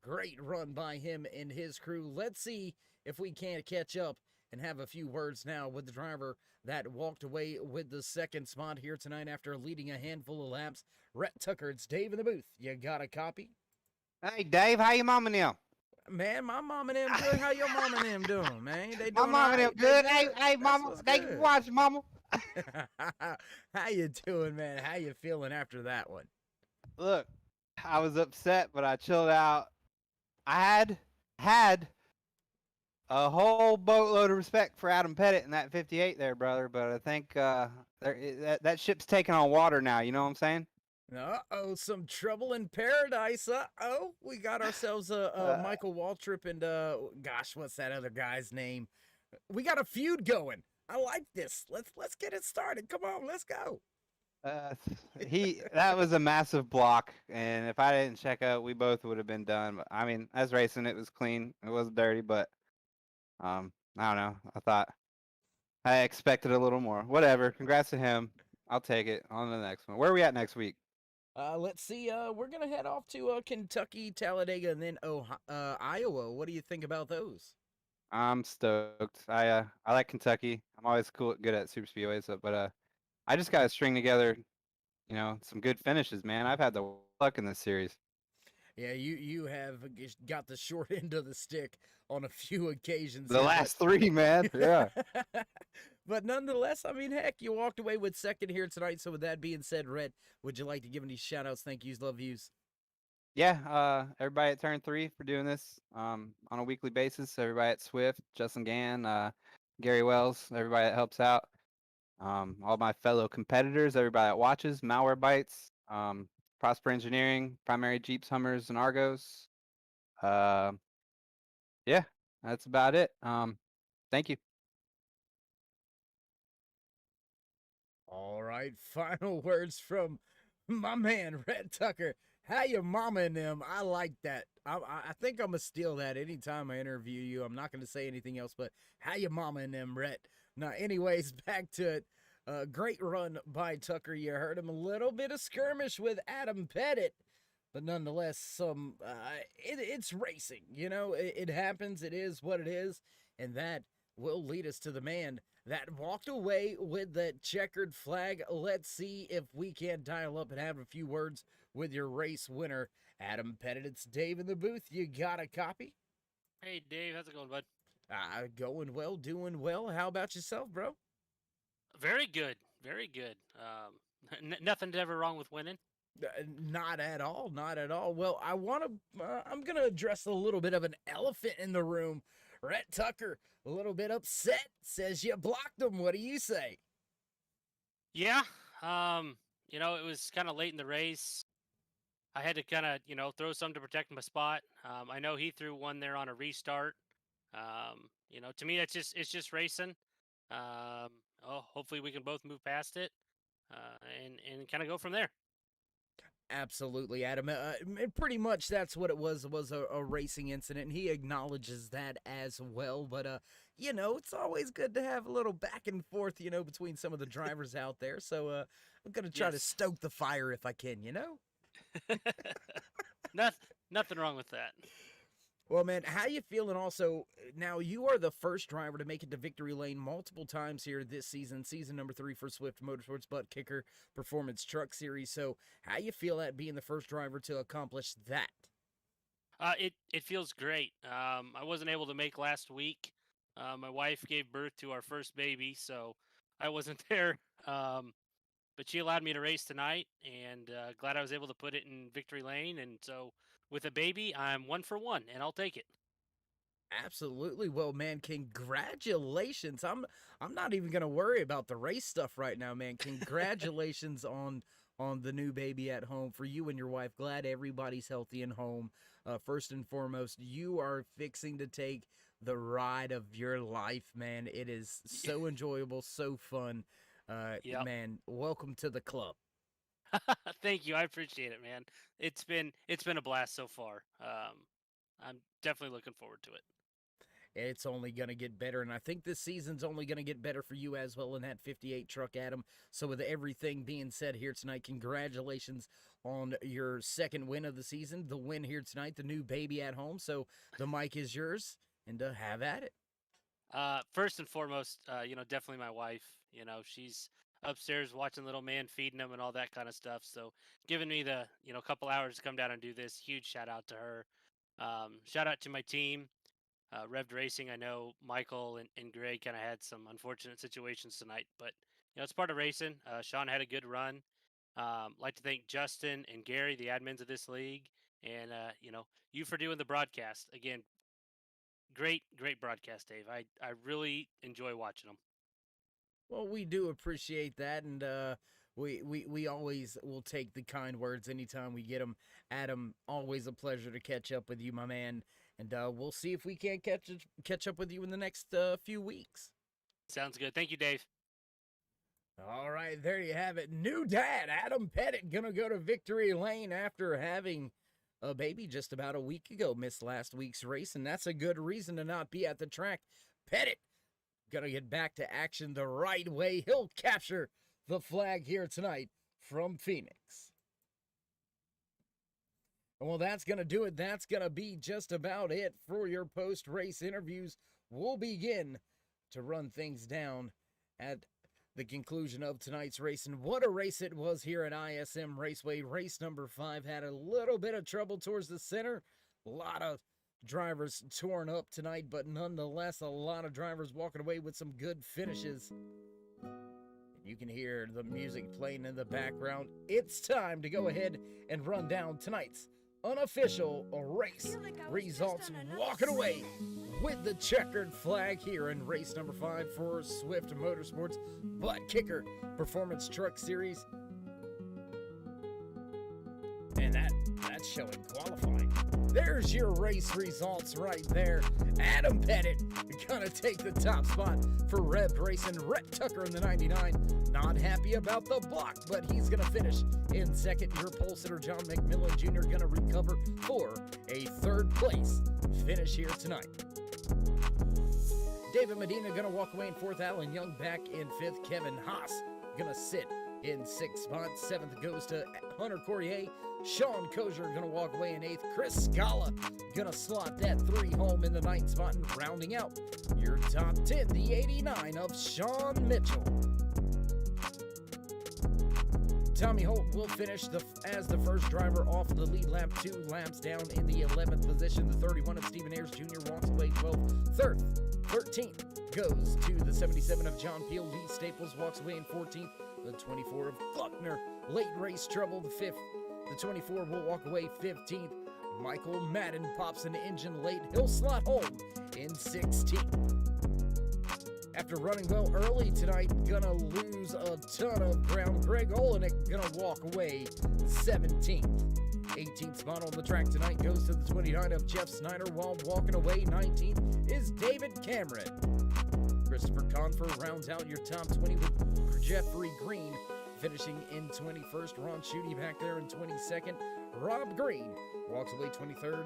Speaker 2: Great run by him and his crew. Let's see if we can't catch up and have a few words now with the driver that walked away with the 2nd spot here tonight after leading a handful of laps. Rhett Tucker, it's Dave in the booth. You got a copy?
Speaker 6: Hey, Dave, how your mom and them?
Speaker 2: Man, my mom and them good. How your mom and them doing, man? They
Speaker 6: My
Speaker 2: doing
Speaker 6: mom and them good. Hey,
Speaker 2: That's
Speaker 6: mama,
Speaker 2: what's
Speaker 6: thank you
Speaker 2: good.
Speaker 6: for watching, mama.
Speaker 2: How you doing, man? How you feeling after that one?
Speaker 6: Look, I was upset, but I chilled out. I had a whole boatload of respect for Adam Pettit in that 58 there, brother, but I think that ship's taking on water now, you know what I'm saying?
Speaker 2: Uh-oh, some trouble in paradise. Uh-oh, we got ourselves a Michael Waltrip and, gosh, what's that other guy's name? We got a feud going. I like this. Let's get it started. Come on, let's go.
Speaker 6: That was a massive block, and if I didn't check out, we both would have been done. But, I mean, as racing, it was clean. It wasn't dirty, but I don't know. I expected a little more. Whatever. Congrats to him. I'll take it. On to the next one. Where are we at next week?
Speaker 2: Let's see. We're gonna head off to Kentucky, Talladega, and then Iowa. What do you think about those?
Speaker 6: I'm stoked. I like Kentucky. I'm always good at super speedways, but I just got to string together, some good finishes, man. I've had the luck in this series.
Speaker 2: Yeah, you have got the short end of the stick on a few occasions.
Speaker 6: The last 3, man. Yeah.
Speaker 2: But nonetheless, I mean, heck, you walked away with 2nd here tonight. So with that being said, Rhett, would you like to give any shout-outs, thank yous, love yous?
Speaker 6: Yeah, everybody at Turn 3 for doing this on a weekly basis. Everybody at Swift, Justin Gann, Gary Wells, everybody that helps out. All my fellow competitors, everybody that watches, Malware Bytes, Prosper Engineering, Primary Jeeps, Hummers, and Argos. Yeah, that's about it. Thank you.
Speaker 2: All right, final words from my man, Rhett Tucker. How your mama and them? I like that. I think I'm going to steal that anytime I interview you. I'm not going to say anything else, but how your mama and them, Rhett. Now, anyways, back to it. Great run by Tucker. You heard him. A little bit of skirmish with Adam Pettit, but nonetheless, it's racing. You know, it happens. It is what it is, and that will lead us to the man that walked away with that checkered flag. Let's see if we can dial up and have a few words with your race winner, Adam Pettit. It's Dave in the booth. You got a copy?
Speaker 7: Hey, Dave. How's it going, bud?
Speaker 2: Going well, doing well. How about yourself, bro?
Speaker 7: Very good. Very good. Nothing ever wrong with winning.
Speaker 2: Not at all. Not at all. Well, I'm going to address a little bit of an elephant in the room. Rhett Tucker, a little bit upset, says you blocked him. What do you say?
Speaker 7: Yeah. You know, it was kind of late in the race. I had to kind of, throw some to protect my spot. I know he threw one there on a restart. To me, it's just racing. Hopefully we can both move past it, and kind of go from there.
Speaker 2: Absolutely, Adam. Pretty much that's what it was. It was a racing incident, and he acknowledges that as well. But, it's always good to have a little back and forth, between some of the drivers out there. So I'm going to try to stoke the fire if I can,
Speaker 7: Nothing wrong with that.
Speaker 2: Well, man, how you feeling also? Now, you are the first driver to make it to victory lane multiple times here this season number 3 for Swift Motorsports Butt Kicker Performance Truck Series. So how you feel at being the first driver to accomplish that?
Speaker 7: It feels great. I wasn't able to make last week. My wife gave birth to our first baby, so I wasn't there. But she allowed me to race tonight, and glad I was able to put it in victory lane. And so with a baby, I'm 1 for 1, and I'll take it.
Speaker 2: Absolutely. Well, man, congratulations. I'm not even going to worry about the race stuff right now, man. Congratulations on the new baby at home for you and your wife. Glad everybody's healthy and home. First and foremost, you are fixing to take the ride of your life, man. It is so enjoyable, so fun.
Speaker 7: Yep.
Speaker 2: Man, welcome to the club.
Speaker 7: Thank you. I appreciate it, man. It's been a blast so far. I'm definitely looking forward to it.
Speaker 2: It's only going to get better, and I think this season's only going to get better for you as well in that 58 truck, Adam. So with everything being said here tonight, congratulations on your second win of the season, the win here tonight, the new baby at home. So the mic is yours, and have at it.
Speaker 7: First and foremost, definitely my wife. She's upstairs watching little man, feeding him and all that kind of stuff. So giving me the, couple hours to come down and do this, huge shout out to her. Shout out to my team, Rev'd Racing. I know Michael and Greg kind of had some unfortunate situations tonight, but, it's part of racing. Sean had a good run. Like to thank Justin and Gary, the admins of this league, and, you for doing the broadcast. Again, great broadcast, Dave. I really enjoy watching them.
Speaker 2: Well, we do appreciate that, and we always will take the kind words anytime we get them. Adam, always a pleasure to catch up with you, my man, and we'll see if we can't catch up with you in the next few weeks.
Speaker 7: Sounds good. Thank you, Dave.
Speaker 2: All right, there you have it. New dad, Adam Pettit, gonna go to victory lane after having a baby just about a week ago. Missed last week's race, and that's a good reason to not be at the track. Pettit gonna get back to action the right way. He'll capture the flag here tonight from Phoenix. Well, that's gonna do it. That's gonna be just about it for your post-race interviews. We'll begin to run things down at the conclusion of tonight's race. And what a race it was here at ISM Raceway. Race number 5 had a little bit of trouble towards the center. A lot of drivers torn up tonight, but nonetheless, a lot of drivers walking away with some good finishes. You can hear the music playing in the background. It's time to go ahead and run down tonight's unofficial race results, walking away with the checkered flag here in race number 5 for Swift Motorsports Butt Kicker Performance Truck Series. And that's showing qualifying. There's your race results right there. Adam Pettit gonna take the top spot for Rev'd Racing. Rhett Tucker in the 99. Not happy about the block, but he's gonna finish in second. Your pole sitter John McMillan Jr. gonna recover for a third place finish here tonight. David Medina gonna walk away in fourth. Alan Young back in fifth. Kevin Haas gonna sit in 6th spot. 7th goes to Hunter Courier. Sean Kozier gonna walk away in 8th. Chris Scala gonna slot that 3 home in the 9th spot. And rounding out your top 10, the 89 of Sean Mitchell. Tommy Holt will finish as the first driver off the lead lap, 2 laps down in the 11th position. The 31 of Stephen Ayers Jr. walks away 12th. 13th goes to the 77 of John Peel. Lee Staples walks away in 14th. The 24 of Gluckner, late race trouble, the 5th. The 24 will walk away 15th. Michael Madden pops an engine late. He'll slot home in 16th. After running well early tonight, gonna lose a ton of ground. Greg Olenek gonna walk away 17th. 18th spot on the track tonight goes to the 29 of Jeff Snyder, while walking away 19th is David Cameron. Christopher Confer rounds out your top 20 with Jeffrey Green finishing in 21st. Ron Schutte back there in 22nd. Rob Green walks away 23rd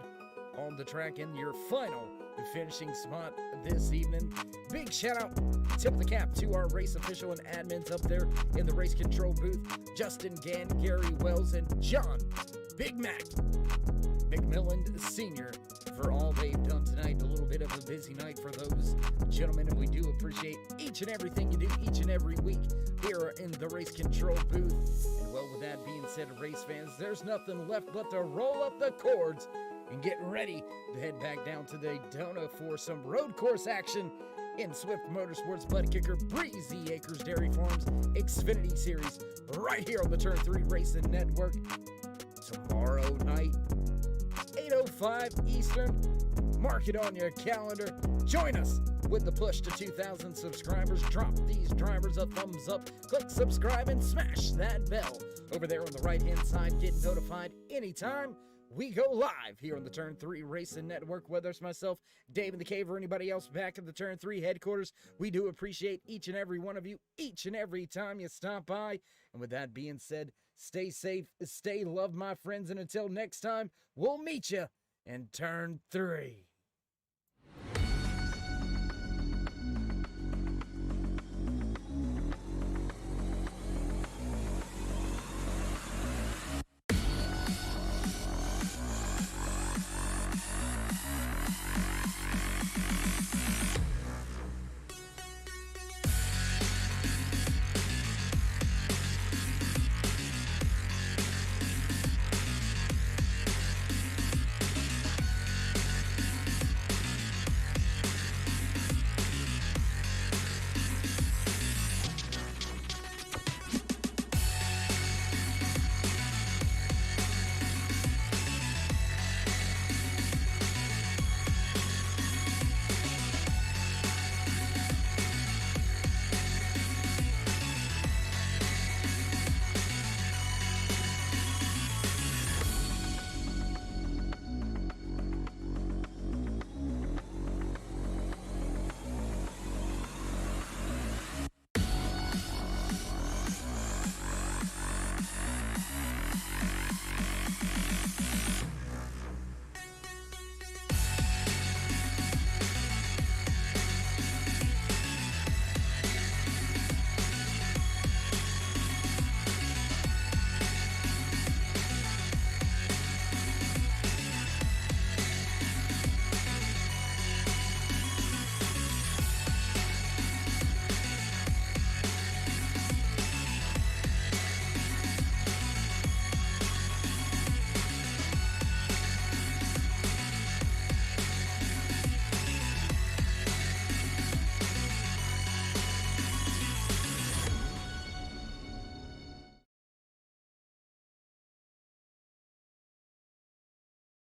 Speaker 2: on the track in your final finishing spot this evening. Big shout out, tip of the cap to our race official and admins up there in the race control booth, Justin Gann, Gary Wells, and John Big Mac McMillan Sr. for all they've done tonight. A little bit of a busy night for those gentlemen, and we do appreciate each and everything you do each and every week here in the race control booth. And well, with that being said, race fans, there's nothing left but to roll up the cords and get ready to head back down to Daytona for some road course action in Swift Motorsports Butt-Kicker Breezy Acres Dairy Farms Xfinity Series right here on the Turn 3 Racing Network. Tomorrow night, 8:05 Eastern. Mark it on your calendar. Join us with the push to 2,000 subscribers. Drop these drivers a thumbs up. Click subscribe and smash that bell over there on the right-hand side. Get notified anytime we go live here on the Turn 3 Racing Network. Whether it's myself, Dave in the Cave, or anybody else back at the Turn 3 headquarters, we do appreciate each and every one of you each and every time you stop by. And with that being said, stay safe, stay loved, my friends, and until next time, we'll meet you in Turn 3.